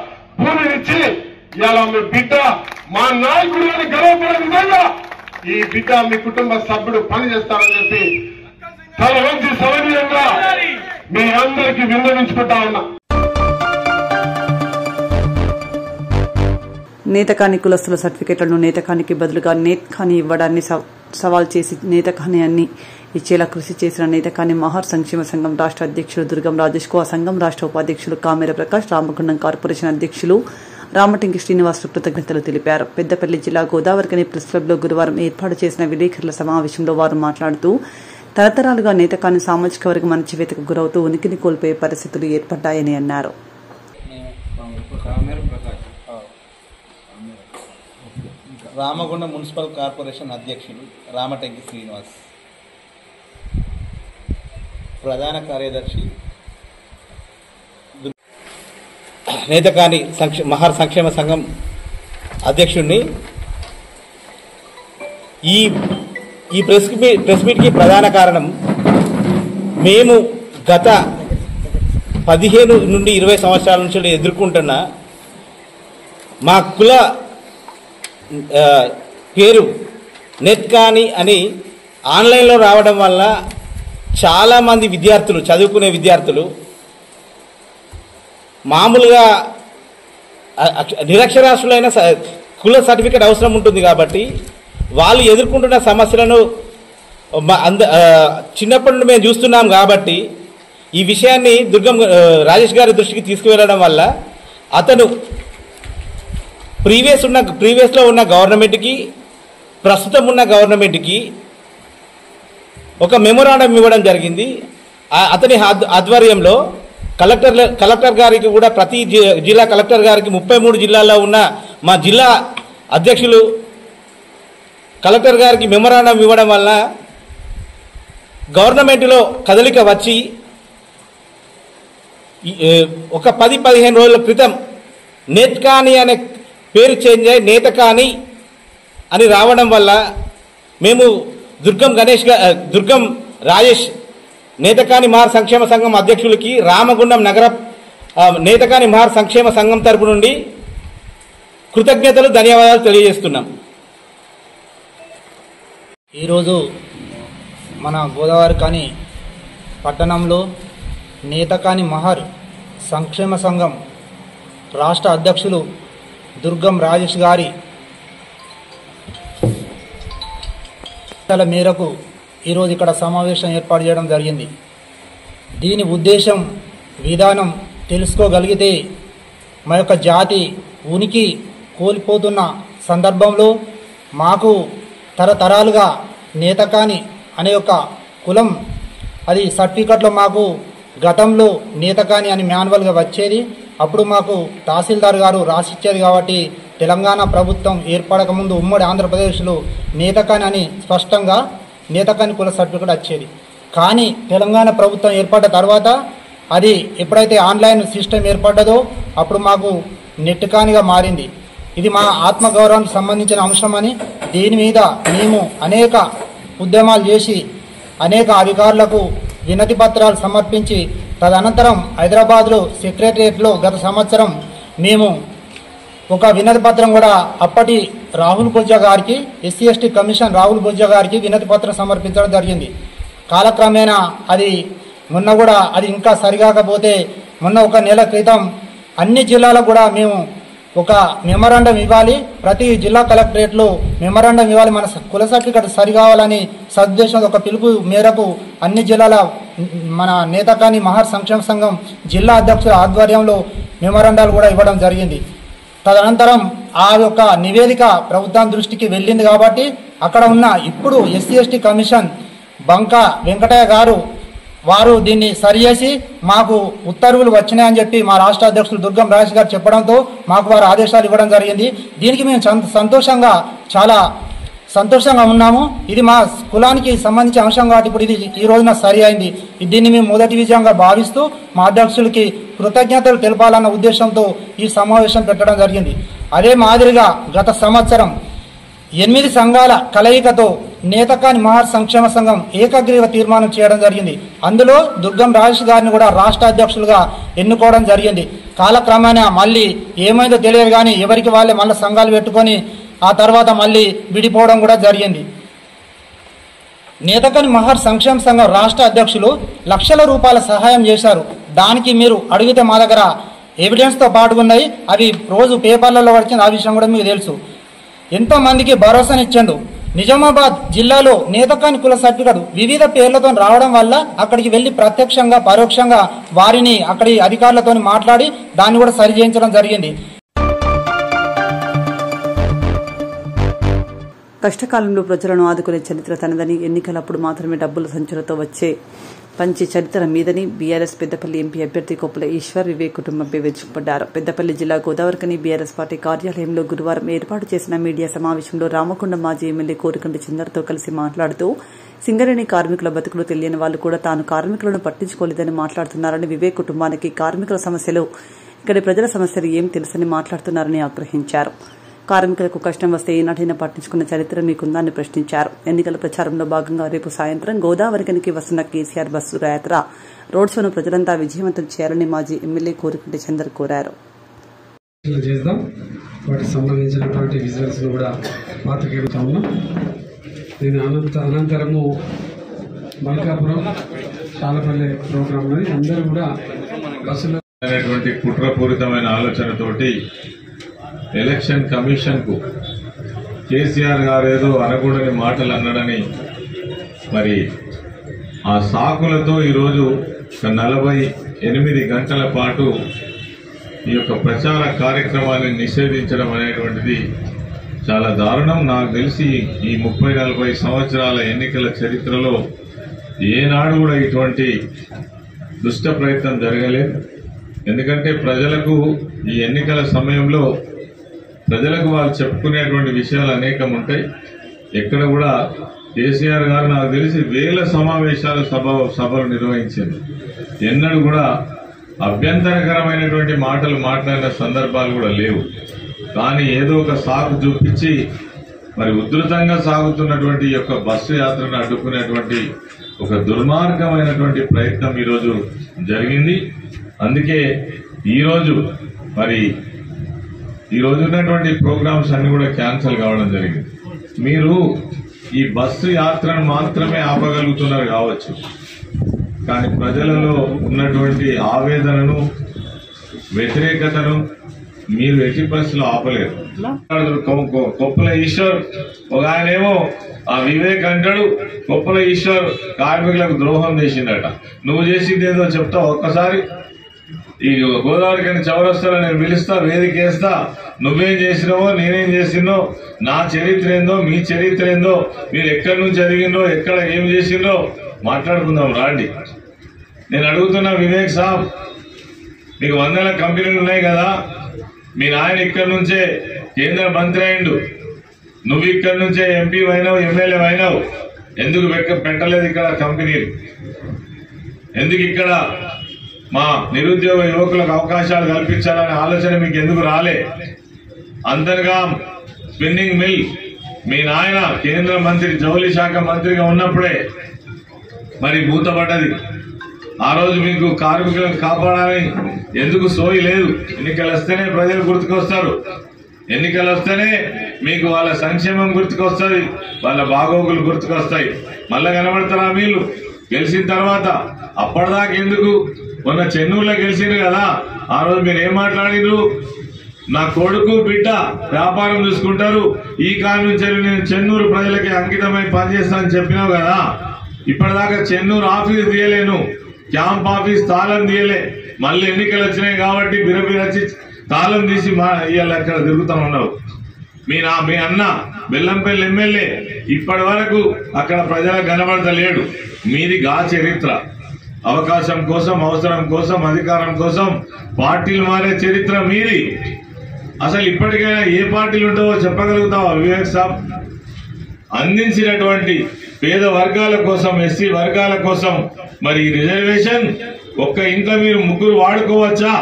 S12: భూమినిచ్చి ఇవాళ మీ బిడ్డ మా నాయకుడు అని గర్వపడే విధంగా ఈ బిడ్డ మీ కుటుంబ సభ్యుడు పనిచేస్తారని చెప్పి తల వంచి సౌకర్యంగా మీ అందరికీ విన్నవించుకుంటా ఉన్నా.
S2: నేతకాని కులస్తుల సర్టిఫికెట్లను నేతకానికి బదులుగా నేత్కాని ఇవ్వడాన్ని సవాల్ చేసి నేతకాని అన్ని ఇచ్చేలా కృషి చేసిన నేతకాని మహార్ సంక్షేమ సంఘం రాష్ట్ర అధ్యక్షులు దుర్గం రాజేష్ కు ఆ సంఘం రాష్ట్ర ఉపాధ్యక్షులు కామెర ప్రకాష్, రామగుండం కార్పొరేషన్ అధ్యక్షులు రామటింకి శ్రీనివాసులు కృతజ్ఞతలు తెలిపారు. పెద్దపల్లి జిల్లా గోదావరికని ప్రెస్ క్లబ్ లో గురువారం ఏర్పాటు చేసిన విలేకరుల సమావేశంలో వారు మాట్లాడుతూ తరతరాలుగా నేతకాని సామాజిక వర్గం అణచివేతకు గురవుతూ ఉనికిని కోల్పోయే పరిస్థితులు ఏర్పడ్డాయని అన్నారు.
S13: రామగుండం మున్సిపల్ కార్పొరేషన్ అధ్యక్షులు రామటంకి శ్రీనివాస్, ప్రధాన కార్యదర్శి నేతకాని మహార్ సంక్షేమ సంఘం అధ్యక్షుడిని. ఈ ప్రెస్ మీట్కి ప్రధాన కారణం, మేము గత 15 నుండి 20 సంవత్సరాల నుంచి ఎదుర్కొంటున్న మా కుల పేరు నెత్కాని అని ఆన్లైన్లో రావడం వల్ల చాలామంది విద్యార్థులు, చదువుకునే విద్యార్థులు మామూలుగా నిరక్షరాస్యులైన కుల సర్టిఫికేట్ అవసరం ఉంటుంది కాబట్టి వాళ్ళు ఎదుర్కొంటున్న సమస్యలను చిన్నప్పటి నుండి మేము చూస్తున్నాం కాబట్టి ఈ విషయాన్ని దుర్గం రాజేష్ గారి దృష్టికి తీసుకువెళ్ళడం వల్ల అతను ప్రీవియస్లో ఉన్న గవర్నమెంట్కి, ప్రస్తుతం ఉన్న గవర్నమెంట్కి ఒక మెమోరాండం ఇవ్వడం జరిగింది. అతని ఆధ్వర్యంలో కలెక్టర్ గారికి కూడా, ప్రతి జిల్లా కలెక్టర్ గారికి 33 జిల్లాల్లో ఉన్న మా జిల్లా అధ్యక్షులు కలెక్టర్ గారికి మెమోరాండం ఇవ్వడం వల్ల గవర్నమెంట్లో కదలిక వచ్చి ఒక 10-15 రోజుల క్రితం నేత్కాని అనే పేరు చేంజ్ అయ్యి నేతకాని అని రావడం వల్ల మేము దుర్గం రాజేష్ నేతకాని మహార్ సంక్షేమ సంఘం అధ్యక్షులకి రామగుండం నగర నేతకాని మహార్ సంక్షేమ సంఘం తరపు నుండి కృతజ్ఞతలు ధన్యవాదాలు తెలియజేస్తున్నాం.
S14: ఈరోజు మన గోదావరిఖని పట్టణంలో నేతకాని మహర్ సంక్షేమ సంఘం రాష్ట్ర అధ్యక్షులు దుర్గం రాజేష్ గారి మేరకు ఈరోజు ఇక్కడ సమావేశం ఏర్పాటు చేయడం జరిగింది. దీని ఉద్దేశం విధానం తెలుసుకోగలిగితే మా యొక్క జాతి ఉనికి కోల్పోతున్న సందర్భంలో మాకు తరతరాలుగా నేతకాని అనే ఒక కులం అది సర్టిఫికెట్లో మాకు గతంలో నేతకాని అని మాన్యువల్గా వచ్చేది. అప్పుడు మాకు తహసీల్దార్ గారు రాసిచ్చేది కాబట్టి తెలంగాణ ప్రభుత్వం ఏర్పడక ముందు ఉమ్మడి ఆంధ్రప్రదేశ్లో నేతకాని అని స్పష్టంగా నేతకాని కుల సర్టిఫికెట్ వచ్చేది. కానీ తెలంగాణ ప్రభుత్వం ఏర్పడ్డ తర్వాత అది ఎప్పుడైతే ఆన్లైన్ సిస్టమ్ ఏర్పడ్డదో అప్పుడు మాకు నెట్కానిగా మారింది. ఇది మా ఆత్మగౌరవానికి సంబంధించిన అంశమని దీని మీద మేము అనేక ఉద్యమాలు చేసి అనేక అధికారులకు వినతి పత్రాలు సమర్పించి తదనంతరం హైదరాబాద్లో సెక్రటరియట్లో గత సంవత్సరం మేము ఒక వినతి పత్రం కూడా అప్పటి రాహుల్ బొజ్జా గారికి SC ST commission Rahul Bojja గారికి వినతి పత్రం సమర్పించడం జరిగింది. కాలక్రమేణా అది మొన్న కూడా అది ఇంకా సరిగాకపోతే మొన్న ఒక నెల క్రితం అన్ని జిల్లాలకు కూడా మేము ఒక మెమరాండం ఇవ్వాలి, ప్రతి జిల్లా కలెక్టరేట్లో మెమరాండం ఇవ్వాలి, మన కుల సర్టిఫికెట్ సరికావాలని సదుద్దేశంతో ఒక పిలుపు మేరకు అన్ని జిల్లాల మన నేతకాని మహర్ సంక్షేమ సంఘం జిల్లా అధ్యక్షుల ఆధ్వర్యంలో మెమరాండాలు కూడా ఇవ్వడం జరిగింది. తదనంతరం ఆ యొక్క నివేదిక ప్రభుత్వం దృష్టికి వెళ్ళింది కాబట్టి అక్కడ ఉన్న ఇప్పుడు ఎస్సీ ఎస్టీ కమిషన్ బంకా వెంకటయ్య గారు వారు దీన్ని సరిచేసి మాకు ఉత్తర్వులు వచ్చినాయని చెప్పి మా రాష్ట్ర అధ్యక్షులు దుర్గం రాజేష్ గారు చెప్పడంతో మాకు వారు ఆదేశాలు ఇవ్వడం జరిగింది. దీనికి మేము చాలా సంతోషంగా ఉన్నాము. ఇది మా కులానికి సంబంధించిన అంశం కాబట్టి ఇప్పుడు ఇది ఈ రోజున సరి అయింది. దీన్ని మేము మొదటి విజయంగా భావిస్తూ మా అధ్యక్షులకి కృతజ్ఞతలు తెలపాలన్న ఉద్దేశంతో ఈ సమావేశం పెట్టడం జరిగింది. అదే మాదిరిగా గత సంవత్సరం 8 సంఘాల కలయికతో నేతకాని మహర్ సంక్షేమ సంఘం ఏకగ్రీవ తీర్మానం చేయడం జరిగింది. అందులో దుర్గం రాజేష్ గారిని కూడా రాష్ట్ర అధ్యక్షులుగా ఎన్నుకోవడం జరిగింది. కాలక్రమేణా మళ్ళీ ఏమైందో తెలియదు కానీ ఎవరికి వాళ్ళే మళ్ళీ సంఘాలు పెట్టుకొని ఆ తర్వాత మళ్ళీ విడిపోవడం కూడా జరిగింది. నేతకాని మహర్ సంక్షేమ సంఘం రాష్ట్ర అధ్యక్షులు లక్షల రూపాయల సహాయం చేశారు. దానికి మీరు అడిగితే మా దగ్గర ఎవిడెన్స్తో పాటు ఉన్నాయి, అవి రోజు పేపర్లలో వచ్చింది, ఆ విషయం కూడా మీకు తెలుసు. ఎంతో మందికి భరోసానిచ్చాడు. నిజామాబాద్ జిల్లాలో నేతకాని కుల సర్టిఫికెట్ వివిధ పేర్లతో రావడం వల్ల అక్కడికి వెళ్లి ప్రత్యక్షంగా పరోక్షంగా వారిని అక్కడి అధికారులతో మాట్లాడి దాన్ని కూడా సరి చేయించడం జరిగింది.
S2: కష్టకాలంలో ప్రజలను ఆదుకునే చరిత్ర తనదని, ఎన్నికలప్పుడు మాత్రమే డబ్బుల సంచులతో వచ్చే పంచి చరిత్ర మీదని బీఆర్ఎస్ పెద్దపల్లి ఎంపీ అభ్యర్థి కొప్పుల ఈశ్వర్ వివేక్ కుటుంబంపై విరుచుకుపడ్డారు. పెద్దపల్లి జిల్లా గోదావరిఖని బీఆర్ఎస్ పార్టీ కార్యాలయంలో గురువారం ఏర్పాటు చేసిన మీడియా సమావేశంలో రామకొండ మాజీ ఎమ్మెల్యే కోరికంటి చందర్తో కలిసి మాట్లాడుతూ సింగరేణి కార్మికుల బతుకులు తెలియని వాళ్లు కూడా తాను కార్మికులను పట్టించుకోలేదని మాట్లాడుతున్నారని, వివేక్ కుటుంబానికి కార్మికుల సమస్యలు ఇక్కడి ప్రజల సమస్యలు ఏం తెలుసని మాట్లాడుతున్నారని ఆగ్రహించారు. కార్మికులకు కష్టం వస్తే ఈనాటిని పట్టించుకున్న చరిత్ర మీకుందని ప్రశ్నించారు. ఎన్నికల ప్రచారంలో భాగంగా రేపు సాయంత్రం గోదావరిఖనికి వస్తున్న కేసీఆర్ బస్సు యాత్ర రోడ్ షోను ప్రజలంతా విజయవంతం చేయాలని మాజీ ఎమ్మెల్యే కోరికంటి చందర్ కోరారు.
S15: వాటికి సంబంధించినటువంటి విజువల్స్ కూడా పాత్రికేయులుతా ఉన్నాం. దీని అనంతరము మల్కాపురం చాలపల్లి ప్రోగ్రాం ఉన్నది. అందరూ కూడా బస్సులో
S16: అనేటువంటి కుట్రపూరితమైన ఆలోచనతోటి ఎలక్షన్ కమిషన్ కు కేసీఆర్ గారు ఏదో అనకూడని మాటలు అన్నాడని మరి ఆ సాకులతో ఈరోజు 48 గంటల పాటు ఈ యొక్క ప్రచార కార్యక్రమాన్ని నిషేధించడం అనేటువంటిది చాలా దారుణం. నాకు తెలిసి ఈ 30-40 సంవత్సరాల ఎన్నికల చరిత్రలో ఏనాడు కూడా ఇటువంటి దుష్ట ప్రయత్నం జరగలేదు. ఎందుకంటే ప్రజలకు ఈ ఎన్నికల సమయంలో ప్రజలకు వాళ్ళు చెప్పుకునేటువంటి విషయాలు అనేకం ఉంటాయి. ఎక్కడ కూడా కేసీఆర్ గారు నాకు తెలిసి వేల సమావేశాలు సభలు నిర్వహించారు. ఎన్నడూ కూడా అభ్యంతరకరమైనటువంటి మాటలు మాట్లాడిన సందర్భాలు కూడా లేవు. కానీ ఏదో ఒక సాకు చూపించి మరి ఉధృతంగా సాగుతున్నటువంటి యొక్క బస్సు యాత్రను అడ్డుకునేటువంటి ఒక దుర్మార్గమైనటువంటి ప్రయత్నం ఈరోజు జరిగింది. అందుకే ఈరోజు మరి ఈరోజు ఉన్నటువంటి ప్రోగ్రామ్స్ అన్ని కూడా క్యాన్సిల్ కావడం జరిగింది. మీరు ఈ బస్సు యాత్రను మాత్రమే ఆపగలుగుతున్నారు కావచ్చు, కానీ ప్రజలలో ఉన్నటువంటి ఆవేదనను, వ్యతిరేకతను మీరు ఎట్టి పరిస్థితుల్లో ఆపలేరు. కొప్పుల ఈశ్వర్ ఒక ఆయనేమో ఆ వివేక్ అంటాడు, కొప్పుల ఈశ్వర్ కార్మికులకు ద్రోహం చేసిందట. నువ్వు చేసింది ఏదో చెప్తావు ఒక్కసారి. ఈ గోదావరి కానీ చౌరస్తాలో నేను పిలుస్తా, వేదిక వేస్తా, నువ్వేం చేసినావో నేనేం చేసినో, నా చరిత్ర ఏందో మీ చరిత్ర ఏందో, మీరు ఎక్కడి నుంచి జరిగిందో ఎక్కడ ఏం చేసిందో మాట్లాడుకుందాం రాండి. నేను అడుగుతున్నా వివేక్ సాబ్, మీకు 100 కంపెనీలు ఉన్నాయి కదా, మీ నాయన ఇక్కడి నుంచే కేంద్ర మంత్రి అయిండు, నువ్వు ఇక్కడి నుంచే ఎంపీ అయినావు, ఎమ్మెల్యే అయినావు, ఎందుకు పెట్టలేదు ఇక్కడ కంపెనీలు? ఎందుకు ఇక్కడ మా నిరుద్యోగ యువకులకు అవకాశాలు కల్పించాలనే ఆలోచన మీకు ఎందుకు రాలే? అంతర్గా స్పిన్నింగ్ మిల్ మీ నాయన కేంద్ర మంత్రి జౌళి శాఖ మంత్రిగా ఉన్నప్పుడే మరి మూతపడ్డది. ఆ రోజు మీకు కార్మికులను కాపాడాలని ఎందుకు సోయి లేదు? ఎన్నికలు వస్తేనే ప్రజలు గుర్తుకొస్తారు, ఎన్నికలు వస్తేనే మీకు వాళ్ళ సంక్షేమం గుర్తుకొస్తుంది, వాళ్ళ బాగోగులు గుర్తుకొస్తాయి. మళ్ళా కనబడతారా వీళ్ళు గెలిచిన తర్వాత? అప్పటిదాకా ఎందుకు? మొన్న చెన్నూరులో గెలిచిండ్రు కదా, ఆ రోజు మీరు ఏం మాట్లాడినరు? నా కొడుకు బిడ్డ వ్యాపారం చూసుకుంటారు, ఈ కాలం నుంచి నేను చెన్నూరు ప్రజలకి అంకితమై పనిచేస్తానని చెప్పినావు కదా. ఇప్పటిదాకా చెన్నూరు ఆఫీస్ తీయలేను, క్యాంప్ ఆఫీస్ తాళం తీయలే. మళ్ళీ ఎన్నికలు వచ్చినాయి కాబట్టి బిరబిరచి తాళం తీసి ఇవాళ అక్కడ తిరుగుతా ఉన్నావు. మీ అన్న బెల్లంపల్లి ఎమ్మెల్యే ఇప్పటి వరకు అక్కడ ప్రజలకు కనబడతలేడు. మీది గా చరిత్ర. అవకాశం కోసం, అవసరం కోసం, అధికారం కోసం పార్టీలు మారే చరిత్ర మీది. అసలు ఇప్పటికైనా ఏ పార్టీలు ఉంటావో చెప్పగలుగుతావా వివేక్ సాబ్? అందించినటువంటి పేద వర్గాల కోసం, ఎస్సీ వర్గాల కోసం మరి రిజర్వేషన్ ఒక్క ఇంట్లో మీరు 3 వాడుకోవచ్చా?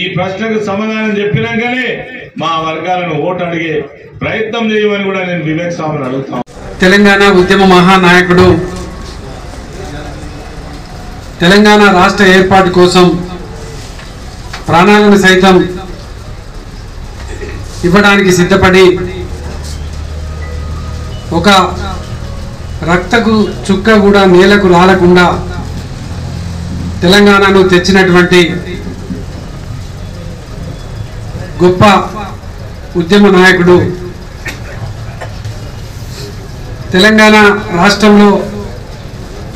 S16: ఈ ప్రశ్నకు సమాధానం చెప్పినాకనే మా వర్గాలను ఓటు అడిగే ప్రయత్నం చేయమని కూడా నేను వివేక్ సాబ్ని అడుగుతాను.
S15: తెలంగాణ ఉద్యమ మహానాయకుడు, తెలంగాణ రాష్ట్ర ఏర్పాటు కోసం ప్రాణాలను సైతం ఇవ్వడానికి సిద్ధపడి ఒక రక్తకు చుక్క కూడా నేలకు రాలకుండా తెలంగాణను తెచ్చినటువంటి గొప్ప ఉద్యమ నాయకుడు. తెలంగాణ రాష్ట్రంలో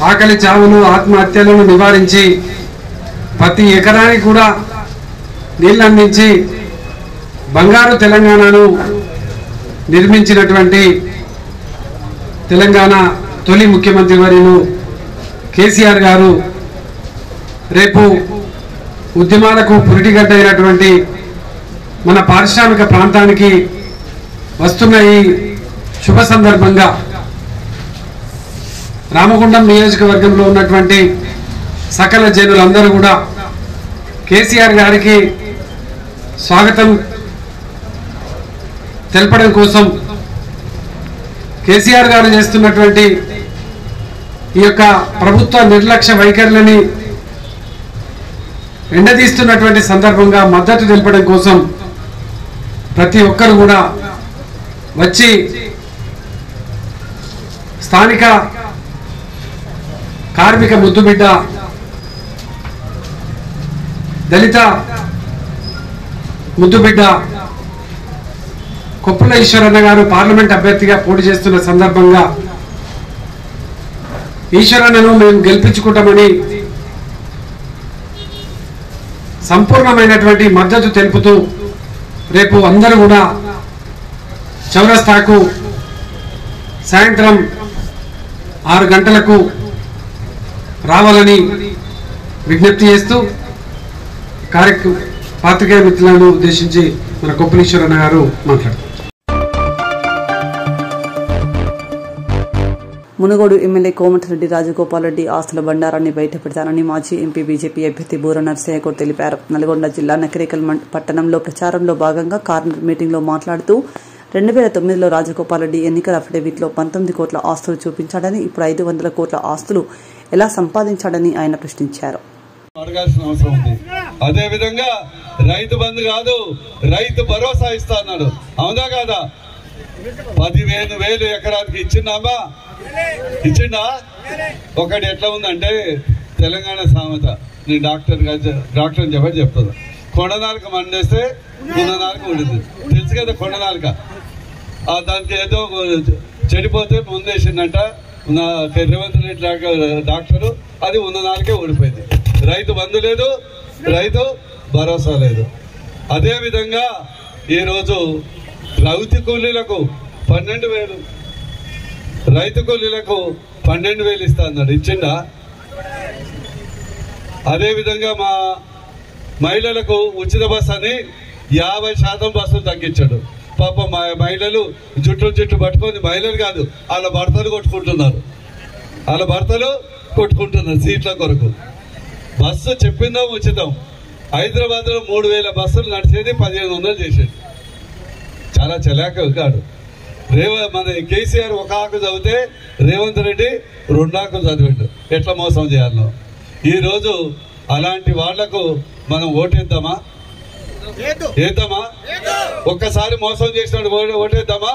S15: ఆకలి చావులు, ఆత్మహత్యలను నివారించి ప్రతి ఎకరానికి కూడా నీళ్లు అందించి బంగారు తెలంగాణను నిర్మించినటువంటి తెలంగాణ తొలి ముఖ్యమంత్రి వర్యులు కేసీఆర్ గారు రేపు ఉద్యమాలకు పురిటిగడ్డ అయినటువంటి మన పారిశ్రామిక ప్రాంతానికి వస్తున్న ఈ శుభ సందర్భంగా రామగుండం నియోజకవర్గంలో ఉన్నటువంటి సకల జనులందరూ కూడా కేసీఆర్ గారికి స్వాగతం తెలపడం కోసం, కేసీఆర్ గారు చేస్తున్నటువంటి ఈ యొక్క ప్రభుత్వ నిర్లక్ష్య వైఖరులని ఎండదీస్తున్నటువంటి సందర్భంగా మద్దతు తెలపడం కోసం ప్రతి ఒక్కరు కూడా వచ్చి స్థానిక కార్మిక ముద్దుబిడ్డ, దళిత ముద్దుబిడ్డ కొప్పుల ఈశ్వరన్న గారు పార్లమెంట్ అభ్యర్థిగా పోటీ చేస్తున్న సందర్భంగా ఈశ్వరన్నను మేము గెలిపించుకుంటామని సంపూర్ణమైనటువంటి మద్దతు తెలుపుతూ రేపు అందరూ కూడా చౌరస్తాకు సాయంత్రం 6 గంటలకు రావాలని విజ్ఞప్తి చేస్తూ పాత్రికేయ మిత్రులను ఉద్దేశించి మన కొప్పులీశ్వరన్న గారు మాట్లాడుతారు.
S2: మునుగోడు ఎమ్మెల్యే కోమటిరెడ్డి రాజగోపాల్ రెడ్డి ఆస్తుల బండారాన్ని బయటపెడతానని మాజీ ఎంపీ బీజేపీ అభ్యర్థి బూర నరసయ్య గౌడ్ తెలిపారు. నల్గొండ జిల్లా నకరేకల్ పట్టణంలో ప్రచారంలో భాగంగా కార్నర్ మీటింగ్లో మాట్లాడుతూ 2009లో రాజగోపాల్ రెడ్డి ఎన్నికల అఫిడవిట్లో 19 కోట్ల ఆస్తులు చూపించాడని, ఇప్పుడు 500 కోట్ల ఆస్తులు ఎలా సంపాదించాడని ఆయన ప్రశ్నించారు.
S17: అదేవిధంగా రైతు బంధు కాదు, రైతు భరోసా ఇస్తా అన్నాడు. అవునా కాదా? 15,000 ఎకరానికి ఇచ్చిందామా? ఇచ్చిండా? ఒకటి ఎట్లా ఉందంటే తెలంగాణ సామెత, నేను డాక్టర్ చెప్పని చెప్తాను. కొండనాలుక మండేస్తే ఉన్ననాలుక ఉండింది, తెలుసు కదా కొండనాలుక. దానికి ఏదో చెడిపోతే ముందేసిందంట రేవంత్ రెడ్డి డాక్టరు, అది ఉన్ననాలుకే ఊడిపోయింది. రైతు బంధు లేదు, రైతు భరోసా లేదు. అదేవిధంగా ఈరోజు రైతు కూలీలకు 12,000, రైతు కూలీలకు 12,000 ఇస్తా అన్నాడు. ఇచ్చిండా? అదేవిధంగా మా మహిళలకు ఉచిత బస్సు అని 50% బస్సులు తగ్గించాడు. పాప మా మహిళలు జుట్టు పట్టుకొని, మహిళలు కాదు వాళ్ళ భర్తలు కొట్టుకుంటున్నారు, సీట్ల కొరకు. బస్సు చెప్పిందా ఉచితం. హైదరాబాద్ లో 3,000 బస్సులు నడిచేది 1,500 చేసేది. చాలా చలాక కాడు. మన కేసీఆర్ ఒక ఆకు చదివితే రేవంత్ రెడ్డి 2 ఆకులు చదివాడు. ఎట్లా మోసం చేయాలో. ఈరోజు అలాంటి వాళ్లకు మనం ఓటేద్దామా? ఒక్కసారి మోసం చేసినాడు ఓటేద్దామా?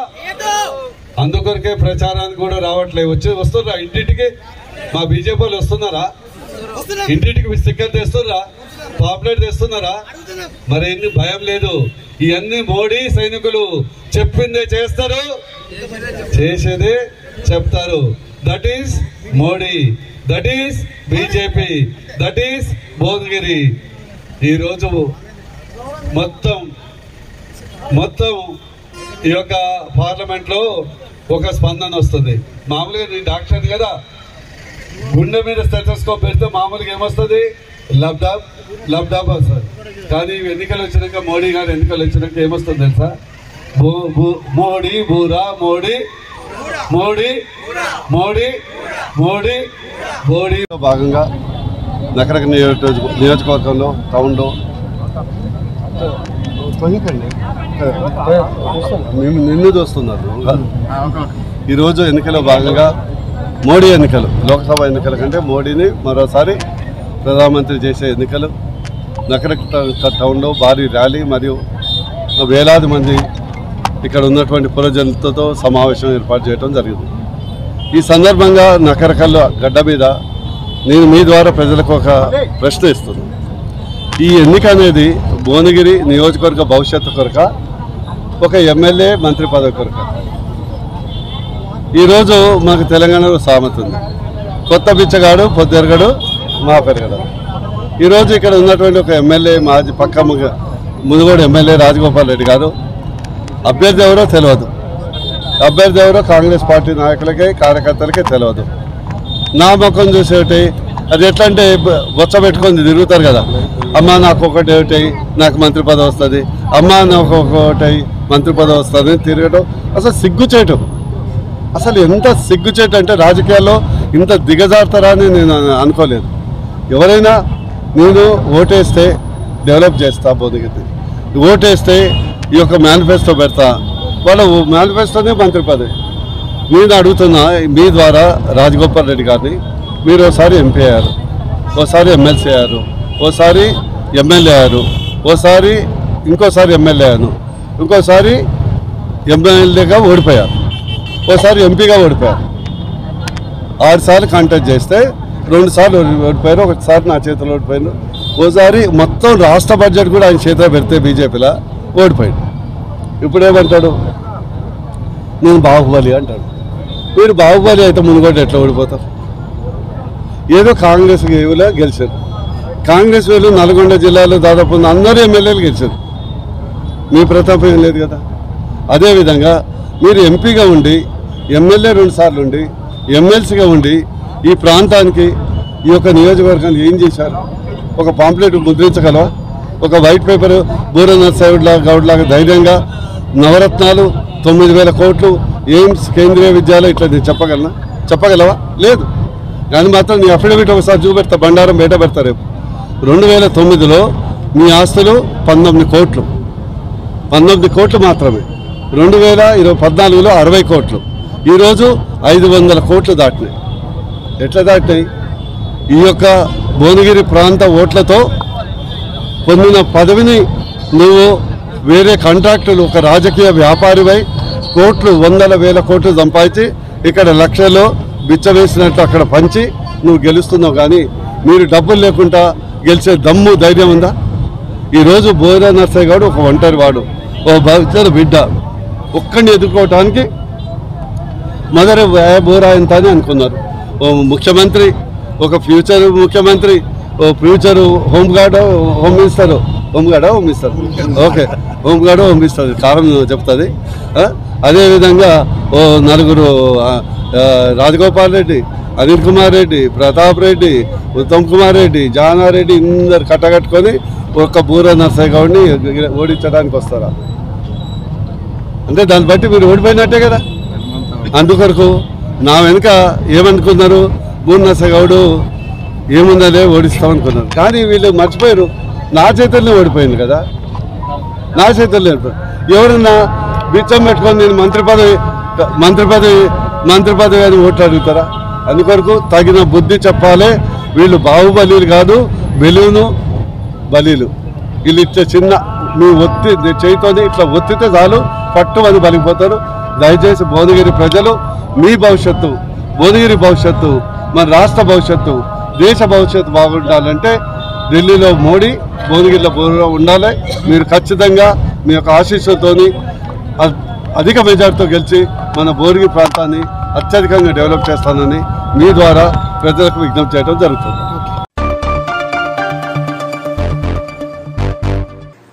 S17: అందుకొరకే ప్రచారానికి కూడా రావట్లేదు. వస్తున్నారా ఇంటింటికి? మా బీజేపీ వాళ్ళు వస్తున్నారా? ఇంటింటికి స్టిక్కర్ తెస్తున్నారా? పాంప్లెట్ తెస్తున్నారా? మరి ఎన్ని భయం లేదు. ఇవన్నీ మోడీ సైనికులు చెప్పిందే చేస్తారు, చేసేదే చెప్తారు. That is Modi, that is BJP, that is Bhuvanagiri. ఈరోజు మొత్తం ఈ యొక్క పార్లమెంట్ లో ఒక స్పందన వస్తుంది. మామూలుగా నేను డాక్టర్ కదా, గుండె మీద స్టెథోస్కోప్ పెడితే మామూలుగా ఏమొస్తుంది? లబ్డాబ్ వస్తుంది. కానీ ఎన్నికలు వచ్చినాక, మోడీ గారు ఎన్నికలు వచ్చినాక ఏమొస్తుంది తెలుసా? మోడీ బూరా, మోడీ మోడీ మోడీ మోడీ మోడీ.
S3: భాగంగా నకరక నియోజకవర్గంలో టౌన్లో మేము నిన్ను చూస్తున్నారు. ఈరోజు ఎన్నికల్లో భాగంగా మోడీ ఎన్నికలు, లోక్సభ ఎన్నికల కంటే మోడీని మరోసారి ప్రధానమంత్రి చేసే ఎన్నికలు. నకరక టౌన్లో భారీ ర్యాలీ మరియు వేలాది మంది ఇక్కడ ఉన్నటువంటి పురజనులతో సమావేశం ఏర్పాటు చేయడం జరిగింది. ఈ సందర్భంగా నకరకల్ గడ్డ మీద నేను మీ ద్వారా ప్రజలకు ఒక ప్రశ్న ఇస్తున్నాను. ఈ ఎన్నిక అనేది భువనగిరి నియోజకవర్గ భవిష్యత్తు కొరక, ఒక ఎమ్మెల్యే మంత్రి పదవి కొరక? ఈరోజు మాకు తెలంగాణలో సామెత ఉంది, కొత్త బిచ్చగాడు పొద్దెరగడు మా పెరగడు. ఈరోజు ఇక్కడ ఉన్నటువంటి ఒక ఎమ్మెల్యే, మాజీ పక్క మునుగోడు ఎమ్మెల్యే రాజగోపాల్ రెడ్డి గారు అభ్యర్థి ఎవరో తెలియదు. అభ్యర్థి ఎవరో కాంగ్రెస్ పార్టీ నాయకులకే కార్యకర్తలకే తెలియదు. నా ముఖం చూసేటి అది ఎట్లా అంటే బొచ్చ పెట్టుకొని తిరుగుతారు కదా, అమ్మ నాకు ఒకటి ఒకటి నాకు మంత్రి పదవి వస్తుంది, అమ్మ నాకు ఒకటి మంత్రి పదవి వస్తుంది తిరగడం అసలు సిగ్గుచేయటం. అసలు ఎంత సిగ్గుచేయటం అంటే రాజకీయాల్లో ఇంత దిగజారుతారా అని నేను అనుకోలేదు. ఎవరైనా నేను ఓటేస్తే డెవలప్ చేస్తా, భువనగిరి ఓటేస్తే ఈ యొక్క మేనిఫెస్టో పెడతా, వాళ్ళ మేనిఫెస్టోనే మంత్రి పదవి. నేను అడుగుతున్నా మీ ద్వారా రాజగోపాల్ రెడ్డి గారిని, మీరు ఒకసారి ఎంపీ అయ్యారు, ఓసారి ఎమ్మెల్సీ అయ్యారు, ఓసారి ఎమ్మెల్యే అయ్యారు, ఓసారి ఇంకోసారి ఎమ్మెల్యే అయ్యాను, ఇంకోసారి ఎమ్మెల్యేగా ఓడిపోయారు, ఓసారి ఎంపీగా ఓడిపోయారు. 6 సార్లు కాంటాక్ట్ చేస్తే 2 సార్లు ఓడిపోయారు, ఒకసారి నా చేతిలో ఓడిపోయాను, ఓసారి మొత్తం రాష్ట్ర బడ్జెట్ కూడా ఆయన చేతిలో పెడితే బీజేపీలో ఓడిపోయాడు. ఇప్పుడేమంటాడు? నేను బాహుబలి అంటాడు. మీరు బాహుబలి అయితే మునుగోడు ఎట్లా ఓడిపోతారు? ఏదో కాంగ్రెస్ వేవులో గెలిచారు. కాంగ్రెస్ వేలు నల్గొండ జిల్లాలో దాదాపు అందరూ ఎమ్మెల్యేలు గెలిచారు. మీ ప్రతాపం ఏం లేదు కదా. అదేవిధంగా మీరు ఎంపీగా ఉండి, ఎమ్మెల్యే 2 సార్లు ఉండి, ఎమ్మెల్సీగా ఉండి ఈ ప్రాంతానికి, ఈ యొక్క నియోజకవర్గానికి ఏం చేశారు? ఒక పాంప్లెట్ ముద్రించగలవా? ఒక వైట్ పేపర్ బూర నరసయ్య గౌడ్ లాగా ధైర్యంగా నవరత్నాలు 9,000 కోట్లు, ఎయిమ్స్, కేంద్రీయ విద్యాలయం ఇట్లా నేను చెప్పగలనా?
S18: చెప్పగలవా? లేదు. కానీ మాత్రం నీ అఫిడవిట్ ఒకసారి చూపెడతా, బండారం బయట పెడతా రేపు. 2009లో మీ ఆస్తులు 19 కోట్లు, 19 కోట్లు మాత్రమే. 2014లో 60 కోట్లు, ఈరోజు 500 కోట్లు దాటినాయి. ఎట్లా దాటినాయి? ఈ యొక్క భువనగిరి ప్రాంత ఓట్లతో పొందిన పదవిని నువ్వు వేరే కాంట్రాక్టులు, ఒక రాజకీయ వ్యాపారివై కోట్లు, వందల వేల కోట్లు సంపాదించి ఇక్కడ లక్షల్లో బిచ్చవేసినట్టు అక్కడ పంచి నువ్వు గెలుస్తున్నావు. కానీ మీరు డబ్బులు లేకుండా గెలిచే దమ్ము, ధైర్యం ఉందా? ఈరోజు బోరా నర్సయ్య గౌడ్ ఒక ఒంటరి వాడు, ఓ భవిష్యత్ బిడ్డ, ఒక్కడిని ఎదుర్కోవటానికి మొదటి బోరా ఎంత అని అనుకున్నారు. ఓ ముఖ్యమంత్రి, ఒక ఫ్యూచర్ ముఖ్యమంత్రి, ఓ future home guard, home minister, home minister, okay, home guard, home minister కారణం చెప్తుంది. అదేవిధంగా ఓ నలుగురు, రాజగోపాల్ రెడ్డి, అనిల్ కుమార్ రెడ్డి, ప్రతాప్ రెడ్డి, ఉత్తమ్ కుమార్ రెడ్డి, జానారెడ్డి, అందరు కట్టగట్టుకొని ఒక్క బూరా నర్సయ్య గౌడ్ని ఓడించడానికి వస్తారా? అంటే దాన్ని బట్టి మీరు ఓడిపోయినట్టే కదా. అందుకొరకు నా వెనుక ఏమనుకున్నారు, బూరా నర్సయ్య గౌడ్ ఏముందనే ఓడిస్తామనుకున్నారు. కానీ వీళ్ళు మర్చిపోయారు, నా చేతుల్లో ఓడిపోయింది కదా, నా చేతుల్లో ఓడిపోయింది. ఎవరన్నా బిచ్చం పెట్టుకొని నేను మంత్రి పదవి అని ఓట్లు అడుగుతారా? అందుకొరకు తగిన బుద్ధి చెప్పాలి. వీళ్ళు బాహుబలీలు కాదు, బెలూను బలీలు. వీళ్ళు ఇచ్చే చిన్న మీ చేయితోని ఇట్లా ఒత్తితే చాలు పట్టు అని బలిగిపోతారు. దయచేసి భువనగిరి ప్రజలు, మీ భవిష్యత్తు, భువనగిరి భవిష్యత్తు, మన రాష్ట్ర భవిష్యత్తు, దేశ భవిష్యత్తు బాగుండాలంటే ఢిల్లీలో మోడీ, భువనగిరిలో బోరా ఉండాలి. మీరు ఖచ్చితంగా మీ యొక్క ఆశీస్సులతోని అధిక మెజార్టీతో గెలిచి మన భువనగిరి ప్రాంతాన్ని అత్యధికంగా డెవలప్ చేస్తానని మీ ద్వారా ప్రజలకు విజ్ఞప్తి చేయడం జరుగుతుంది.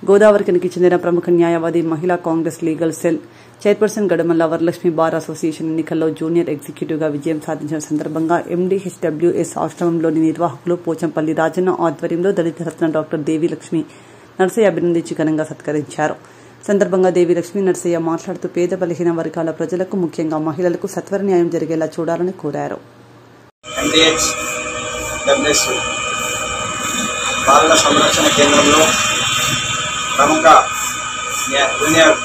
S2: గోదావరికి చెందిన ప్రముఖ న్యాయవాది, మహిళా Congress legal cell chairperson Gadamalla Varalakshmi bar association ఎన్నికల్లో జూనియర్ ఎగ్జిక్యూటివ్గా విజయం సాధించిన సందర్భంగా MDHWS ఆశ్రమంలోని నిర్వాహకులు పోచంపల్లి రాజన్న ఆధ్వర్యంలో దళిత రత్న డాక్టర్ దేవిలక్ష్మి నర్సయ్య అభినందించి ఘనంగా సత్కరించారు. సందర్భంగా దేవిలక్ష్మి నర్సయ్య మాట్లాడుతూ పేద బలహీన వర్గాల ప్రజలకు, ముఖ్యంగా మహిళలకు సత్వర న్యాయం జరిగేలా చూడాలని కోరారు.
S19: బాలల సంరక్షణ కేంద్రంలో ప్రముఖ జూనియర్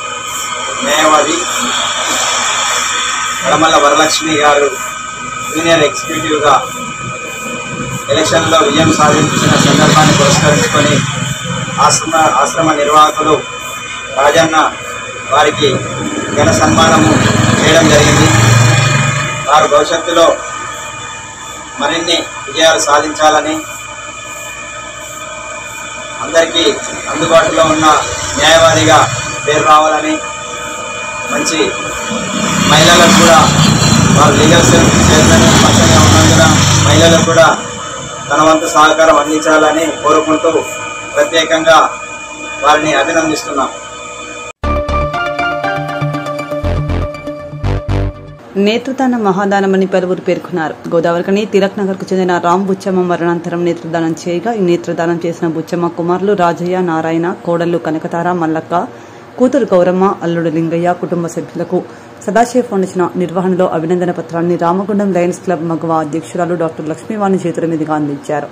S19: న్యాయవాది గడమల్ల వరలక్ష్మి గారు జూనియర్ ఎగ్జిక్యూటివ్గా ఎలక్షన్లో విజయం సాధించిన సందర్భాన్ని పురస్కరించుకొని ఆశ్రమ నిర్వాహకులు రాజన్న వారికి ఘన సన్మానము చేయడం జరిగింది. వారు భవిష్యత్తులో మరిన్ని విజయాలు సాధించాలని, అందరికీ అందుబాటులో ఉన్న న్యాయవాదిగా పేరు రావాలని, మంచి మహిళలకు కూడా వారు లీగల్ సెల్ చైర్మన్ పర్సన్గా ఉన్నందున మహిళలకు కూడా తన వంతు సహకారం అందించాలని కోరుకుంటూ ప్రత్యేకంగా వారిని అభినందిస్తున్నాం.
S2: నేత్రదానం మహాదానమని పలువురు పేర్కొన్నారు. గోదావరికని తిలక్ నగర్ కు చెందిన రామ్ బుచ్చమ్మ మరణాంతరం నేత్రదానం చేయగా ఈ నేత్రదానం చేసిన బుచ్చమ్మ కుమారులు రాజయ్య, నారాయణ, కోడళ్లు కనకతార, మల్లక్క, కూతురు గౌరమ్మ, అల్లుడు లింగయ్య కుటుంబ సభ్యులకు సదాశివ ఫౌండేషన్ నిర్వహణలో అభినందన పత్రాన్ని రామగుండం లయన్స్ క్లబ్ మగవ అధ్యక్షురాలు డాక్టర్ లక్ష్మీవాణి చేతుల మీదుగా అందించారు.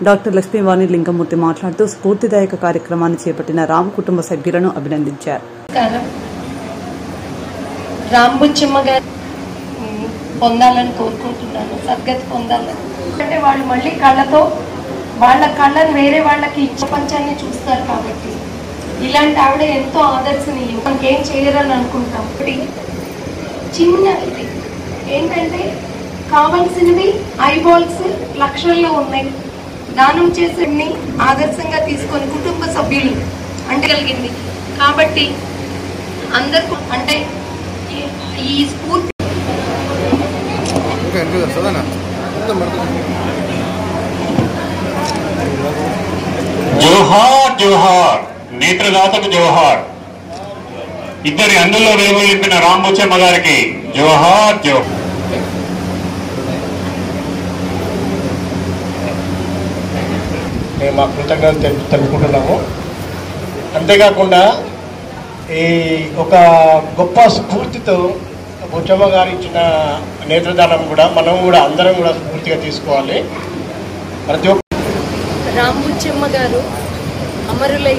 S2: డాక్టర్ లక్ష్మీవాణి లింగమూర్తి మాట్లాడుతూ స్ఫూర్తిదాయక కార్యక్రమాన్ని చేపట్టిన రామ్ కుటుంబ సభ్యులను అభినందించారు.
S20: పొందాలని కోరుకుంటున్నాను, సద్గతి పొందాలని. అంటే వాళ్ళు మళ్ళీ కళ్ళతో వాళ్ళ కళ్ళని వేరే వాళ్ళకి ప్రపంచాన్ని చూస్తారు కాబట్టి ఇలాంటి ఆవిడ ఎంతో ఆదర్శనీయం. మనకేం చేయరని అనుకుంటాం. చిన్న ఇది ఏంటంటే కావాల్సినవి ఐబాల్స్ లక్షల్లో ఉన్నాయి. దానం చేసేని ఆదర్శంగా తీసుకొని కుటుంబ సభ్యులు అంటే కలిగింది కాబట్టి అందరికీ అంటే ఈ స్ఫూర్తి
S21: జోహార్ జోహార్, నేత్రదాతకు జోహార్. ఇద్దరి అందులో వెలుగు నింపిన రామ్ బుచ్చమ్మ గారికి జోహార్ జోహార్.
S22: మేము మా కృతజ్ఞతలు తెలుపుకుంటున్నాము. అంతేకాకుండా ఈ ఒక గొప్ప స్ఫూర్తితో బుచ్చమ్మ గారు ఇచ్చిన నేత్రదానం కూడా మనం కూడా అందరం కూడా పూర్తిగా తీసుకోవాలి. ప్రతి ఒక్క
S20: రాంబుచ్చమ్మ గారు అమరులై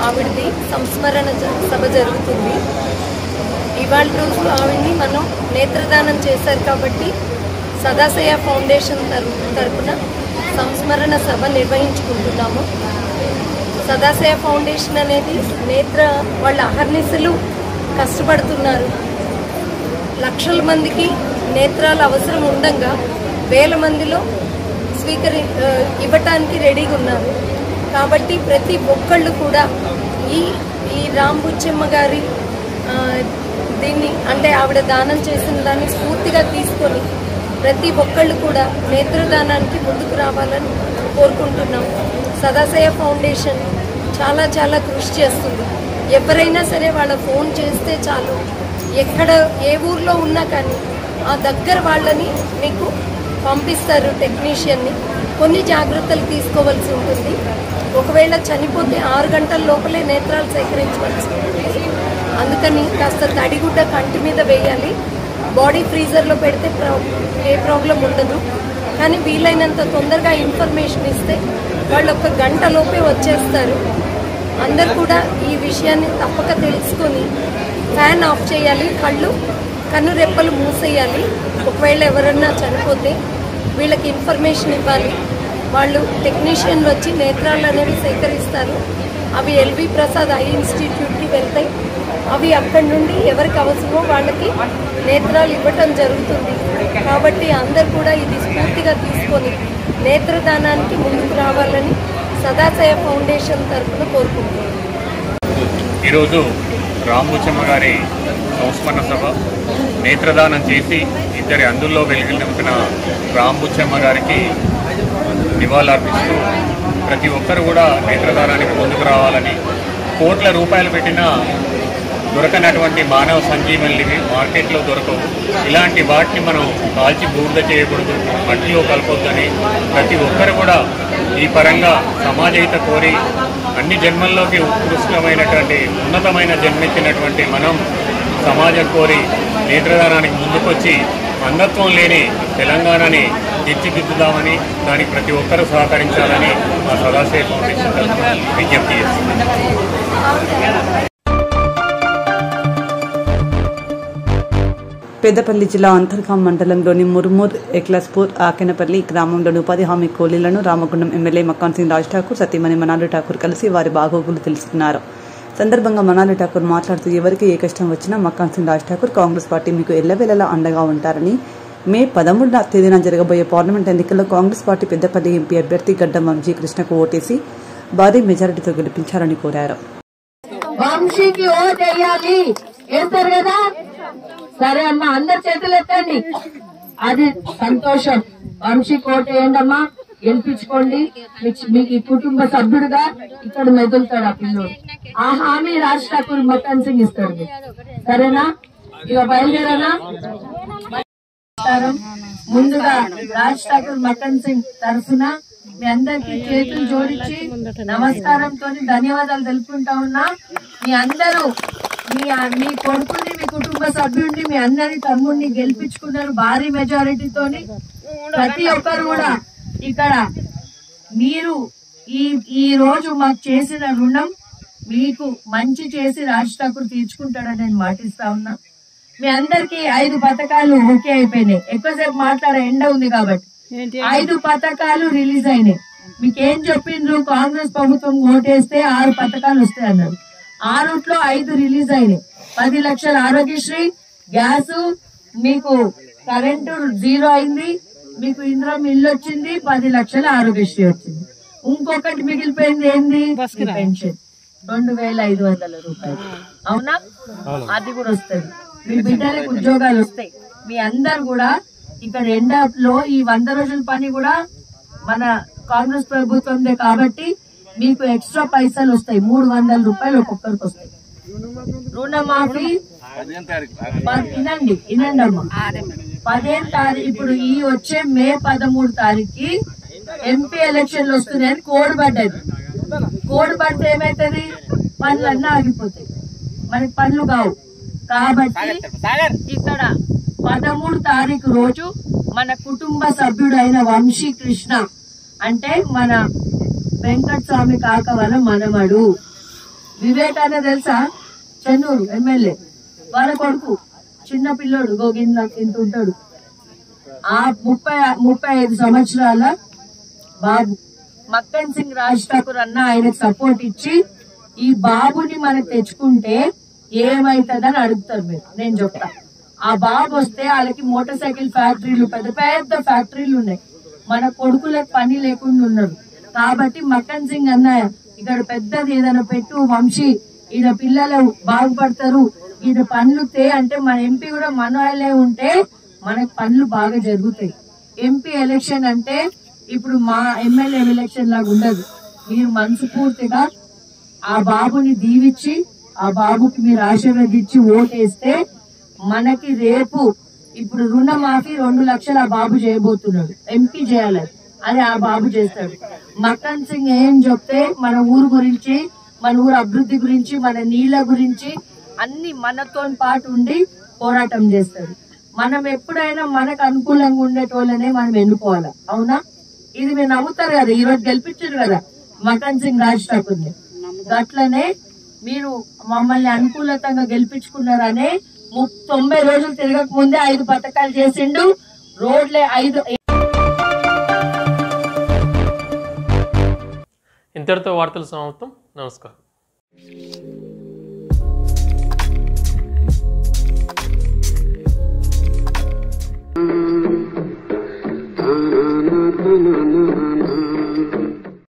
S20: ఆవిడది సంస్మరణ సభ జరుగుతుంది. ఇవాళ రోజు ఆవిడ్ని మనం నేత్రదానం చేశారు కాబట్టి సదాశయ ఫౌండేషన్ తరఫున సంస్మరణ సభ నిర్వహించుకుంటున్నాము. సదాశయ ఫౌండేషన్ అనేది వాళ్ళ అహర్నిశలు కష్టపడుతున్నారు. లక్షల మందికి నేత్రాల అవసరం ఉండగా వేల మందిలో ఇవ్వటానికి రెడీగా ఉన్నారు. కాబట్టి ప్రతి ఒక్కళ్ళు కూడా ఈ రాంబుచ్చమ్మ గారి దీన్ని అంటే ఆవిడ దానం చేసిన దాన్ని స్ఫూర్తిగా తీసుకొని ప్రతి ఒక్కళ్ళు కూడా నేత్రదానానికి ముందుకు రావాలని కోరుకుంటున్నాం. సదాశయ ఫౌండేషన్ చాలా చాలా కృషి చేస్తుంది. ఎవరైనా సరే వాళ్ళ ఫోన్ చేస్తే చాలు, ఎక్కడ ఏ ఊర్లో ఉన్నా కానీ ఆ దగ్గర వాళ్ళని మీకు పంపిస్తారు టెక్నీషియన్ని. కొన్ని జాగ్రత్తలు తీసుకోవాల్సి ఉంటుంది. ఒకవేళ చనిపోతే 6 గంటల లోపలే నేత్రాలు సేకరించవలసి ఉంటుంది. అందుకని కాస్త తడిగుడ్డ కంటి మీద వేయాలి. బాడీ ఫ్రీజర్లో పెడితే ఏ ప్రాబ్లం ఉండదు. కానీ వీలైనంత తొందరగా ఇన్ఫర్మేషన్ ఇస్తే వాళ్ళు 1 గంట లోపే వచ్చేస్తారు. అందరు కూడా ఈ విషయాన్ని తప్పక తెలుసుకొని ఫ్యాన్ ఆఫ్ చేయాలి, కన్ను రెప్పలు మూసేయాలి. ఒకవేళ ఎవరన్నా చనిపోతే వీళ్ళకి ఇన్ఫర్మేషన్ ఇవ్వాలి. వాళ్ళు టెక్నీషియన్లు వచ్చి నేత్రాలు అనేవి సేకరిస్తారు. అవి ఎల్వి ప్రసాద్ ఐ ఇన్స్టిట్యూట్కి వెళ్తాయి. అవి అక్కడి నుండి ఎవరికి అవసరమో వాళ్ళకి నేత్రాలు ఇవ్వటం జరుగుతుంది. కాబట్టి అందరు కూడా ఇది స్ఫూర్తిగా తీసుకొని నేత్రదానానికి ముందుకు రావాలని సదాశయ ఫౌండేషన్ తరఫున కోరుకుంటున్నాను.
S21: ఈరోజు రాంబుచ్చమ్మ గారి సంస్మరణ సభ నేత్రదానం చేసి ఇద్దరి అందుల్లో వెలుగులు నింపిన రాంబుచ్చమ్మ గారికి నివాళులర్పిస్తూ ప్రతి ఒక్కరు కూడా నేత్రదానానికి ముందుకు రావాలని, కోట్ల రూపాయలు పెట్టినా దొరకనటువంటి మానవ సంజీవనులు మార్కెట్లో దొరకవు. ఇలాంటి వాటిని మనం కాల్చి బూడిద చేయకూడదు, మట్టిలో కలపొద్దని ప్రతి ఒక్కరు కూడా ఈ పరంగా సమాజహిత కోరి అన్ని జన్మల్లోకి ఉత్కృష్టమైనటువంటి ఉన్నతమైన జన్మెత్తినటువంటి మనం సమాజం కోరి నేత్రదానానికి ముందుకొచ్చి అంధత్వం లేని తెలంగాణని తీర్చిదిద్దుదామని, దానికి ప్రతి ఒక్కరూ సహకరించాలని మా సదాశయ ఫౌండేషన్ తరఫున విజ్ఞప్తి చేస్తుంది.
S2: పెద్దపల్లి జిల్లా అంతర్గాం మండలంలోని ముర్మూర్, ఎక్లాస్పూర్, ఆకెనపల్లి గ్రామంలోని ఉపాధి హామీ కూలీలను రామగుండం ఎమ్మెల్యే మక్కాన్ సింగ్ రాజ్ ఠాకూర్, సతీమణి మనాలి ఠాకూర్ కలిసి వారి బాగోగులు తెలుసుకున్నారు. సందర్భంగా మనాలి ఠాకూర్ మాట్లాడుతూ ఎవరికి ఏ కష్టం వచ్చినా మక్కాన్ సింగ్ రాజ్ ఠాకూర్ కాంగ్రెస్ పార్టీ మీకు ఎల్లవేళలా అండగా ఉంటారని, మే 13వ తేదీన జరగబోయే పార్లమెంట్ ఎన్నికల్లో కాంగ్రెస్ పార్టీ పెద్దపల్లి ఎంపీ అభ్యర్థి గడ్డం వంశీ కృష్ణకు ఓటేసి భారీ మెజారిటీతో గెలిపించాలని కోరారు.
S1: వంశీకి ఓటేయాలి వేస్తారు కదా, సరే అమ్మా అందరు చేతులు ఎత్తండి, అది సంతోషం. వంశీకి ఓటేయండి అమ్మా, గెలిపించుకోండి. మీకు కుటుంబ సభ్యుడుగా ఇక్కడ మెదులుతాడు ఆ పిల్లోడు. ఆ హామీ రాజ్ ఠాకూర్ మక్కాన్ సింగ్ ఇస్తాడు. సరేనా, ఇక బయలుదేరానా? ముందుగా రాజ్ ఠాకూర్ మక్కాన్ సింగ్ తరఫున మీ అందరికి చేతులు జోడించి నమస్కారంతో ధన్యవాదాలు తెలుపుకుంటా ఉన్నా. మీ అందరూ మీ కొడుకుని, మీ కుటుంబ సభ్యుడిని, మీ అందరి తమ్ముడిని గెలిపించుకున్నారు భారీ మెజారిటీతోని. ప్రతి ఒక్కరు కూడా ఇక్కడ మీరు ఈ రోజు మాకు చేసిన రుణం మీకు మంచి చేసి రాజ్ ఠాకూర్ తీర్చుకుంటాడని నేను మాటిస్తా ఉన్నా. మీ అందరికి 5 పథకాలు ఓకే అయిపోయినాయి. ఎక్కువసేపు మాట్లాడే ఎండ ఉంది కాబట్టి 5 పథకాలు రిలీజ్ అయినాయి. మీకేం చెప్పిండ్రు, కాంగ్రెస్ ప్రభుత్వం ఓటేస్తే 6 పథకాలు వస్తాయి అన్నారు. 6లో 5 రిలీజ్ అయినాయి. 10 లక్షల ఆరోగ్యశ్రీ, గ్యాస్, మీకు కరెంటు 0 అయింది, మీకు ఇందిరా ఇల్లు వచ్చింది, 10 లక్షల ఆరోగ్యశ్రీ వచ్చింది. ఇంకొకటి మిగిలిపోయింది ఏంది, పెన్షన్ 2500 రూపాయలు. అవునా, అది కూడా వస్తుంది. మీ బిడ్డలకు ఉద్యోగాలు వస్తాయి. మీ అందరు కూడా ఇక్కడ ఎండలో ఈ 100 రోజుల పని కూడా మన కాంగ్రెస్ ప్రభుత్వందే కాబట్టి మీకు ఎక్స్ట్రా పైసలు వస్తాయి. 300 రూపాయలు ఒక్కొక్కరికి వస్తాయి. రుణమాఫీ వినండి అమ్మా, 15వ తారీఖు ఇప్పుడు ఈ వచ్చే మే 13 తారీఖుకి ఎంపీ ఎలక్షన్లు వస్తున్నాయని కోడ్ పడ్డది. కోడ్ పడితే ఏమైతుంది, పనులన్నీ ఆగిపోతాయి, మనకి పనులు కావు. కాబట్టి ఇక్కడ 13 తారీఖు రోజు మన కుటుంబ సభ్యుడైన వంశీకృష్ణ అంటే మన వెంకటస్వామి కాక వాళ్ళ మనమడు వివేకానంద తెలుసా, చెన్నూరు ఎమ్మెల్యే వాళ్ళ కొడుకు, చిన్న పిల్లోడు గోగింద ఇంత ఉంటాడు. ఆ 35 సంవత్సరాల బాబు మక్కన్ సింగ్ రాజ్ ఠాకూర్ అన్న ఆయనకు సపోర్ట్ ఇచ్చి ఈ బాబుని మనకు తెచ్చుకుంటే ఏమైతుందని అడుగుతారు మీరు. నేను చెప్తా, ఆ బాబు వస్తే వాళ్ళకి మోటార్ సైకిల్ ఫ్యాక్టరీలు, పెద్ద పెద్ద ఫ్యాక్టరీలు ఉన్నాయి. మన కొడుకులకు పని లేకుండా ఉన్నారు. కాబట్టి మక్కన్ సింగ్ అన్న ఇక్కడ పెద్దది ఏదైనా పెట్టు వంశీ, ఈయన పిల్లలు బాగుపడతారు, ఈయన పనులు అంటే మన ఎంపీ కూడా మన వాళ్ళే ఉంటే మనకు పనులు బాగా జరుగుతాయి. ఎంపీ ఎలక్షన్ అంటే ఇప్పుడు మా ఎమ్మెల్యే ఎలక్షన్ లాగా ఉండదు. మీరు మనస్ఫూర్తిగా ఆ బాబుని దీవించి ఆ బాబుకి మీరు ఆశీర్వదించి ఓటేస్తే మనకి రేపు ఇప్పుడు రుణమాఫీ 2 లక్షలు ఆ బాబు చేయబోతున్నాడు. ఎంపీ చేయాలి, అది ఆ బాబు చేస్తాడు. మక్కన్ సింగ్ ఏం చెప్తే మన ఊరు గురించి, మన ఊరు అభివృద్ధి గురించి, మన నీళ్ల గురించి అన్ని మనతో పాటు ఉండి పోరాటం చేస్తాడు. మనం ఎప్పుడైనా మనకు అనుకూలంగా ఉండేటోళ్ళనే మనం ఎన్నుకోవాలా, అవునా? ఇది మీరు నమ్ముతారు కదా, ఈ రోజు గెలిపించారు కదా మక్కన్ సింగ్ రాజ్ ఠాకూర్ని. అట్లనే మీరు మమ్మల్ని అనుకూలతంగా గెలిపించుకున్నారనే 90 రోజులు తిరగక ముందే 5 పథకాలు చేసిండు. రోడ్లే 5.
S4: ఇంతటితో వార్తలు సమాప్తం. నమస్కారం.